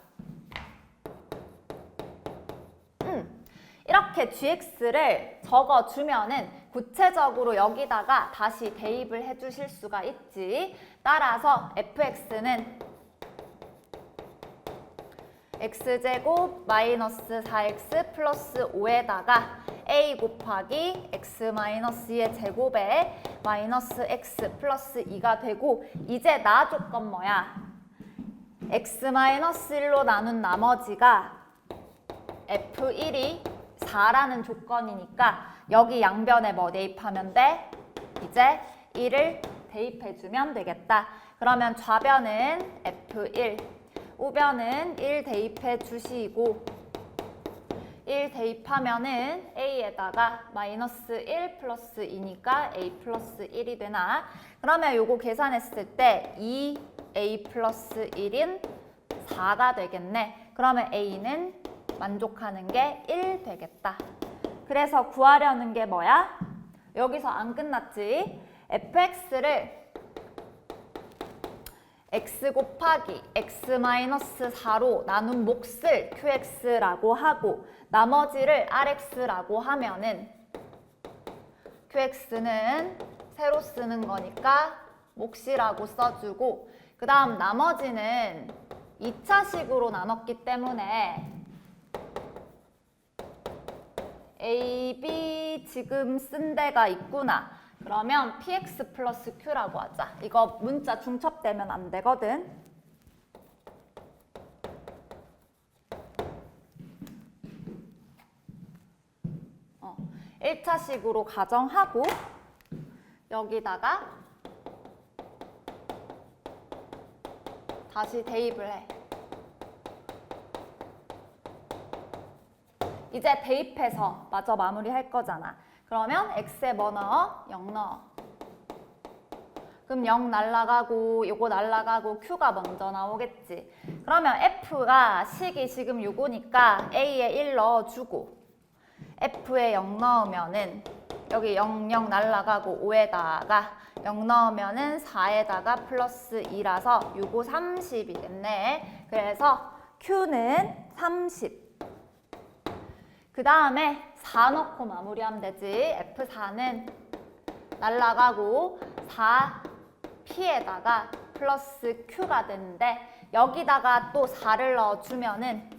이렇게 gx를 적어주면은 구체적으로 여기다가 다시 대입을 해주실 수가 있지. 따라서 fx는 x제곱 마이너스 4x 플러스 5에다가 a 곱하기 x-2의 제곱에 마이너스 x 플러스 2가 되고, 이제 나 조건 뭐야? x-1로 나눈 나머지가 f1이 4라는 조건이니까 여기 양변에 뭐 대입하면 돼? 이제 1을 대입해주면 되겠다. 그러면 좌변은 f1, 우변은 1 대입해 주시고, 1 대입하면은 a에다가 마이너스 1 플러스 2니까 a 플러스 1이 되나? 그러면 요거 계산했을 때 2a 플러스 1인 4가 되겠네. 그러면 a는 만족하는 게 1 되겠다. 그래서 구하려는 게 뭐야? 여기서 안 끝났지? fx를 x 곱하기 x-4로 나눈 몫을 qx라고 하고, 나머지를 rx라고 하면은 qx는 세로 쓰는 거니까 몫이라고 써주고, 그 다음 나머지는 2차식으로 나눴기 때문에 a, b 지금 쓴 데가 있구나. 그러면 px 플러스 q라고 하자. 이거 문자 중첩되면 안 되거든. 1차식으로 가정하고, 여기다가 다시 대입을 해. 이제 대입해서 마저 마무리할 거잖아. 그러면 x에 뭐 넣어? 0 넣어. 그럼 0 날라가고 요거 날라가고 q가 먼저 나오겠지. 그러면 f가 식이 지금 요거니까 a에 1 넣어주고, f에 0 넣으면은 여기 0, 0 날라가고 5에다가 0 넣으면은 4에다가 플러스 2라서 요거 30이겠네. 그래서 q는 30. 그 다음에 4 넣고 마무리하면 되지. F4는 날라가고 4P에다가 플러스 Q가 되는데, 여기다가 또 4를 넣어주면은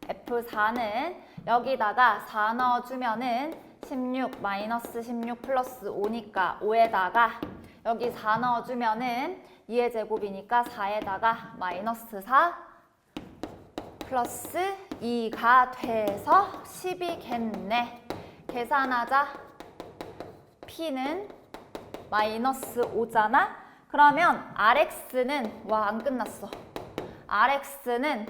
F4는 여기다가 4 넣어주면은 16 마이너스 16 플러스 5니까 5에다가 여기 4 넣어주면은 2의 제곱이니까 4에다가 마이너스 4 플러스 2가 돼서 10이겠네. 계산하자. P는 마이너스 5잖아? 그러면 RX는 안 끝났어. RX는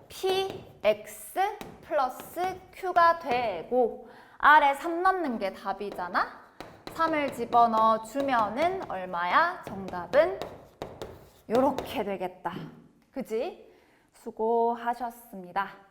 PX 플러스 Q가 되고 R에 3 넣는 게 답이잖아? 3을 집어넣어 주면은 얼마야? 정답은 요렇게 되겠다. 그지? 수고하셨습니다.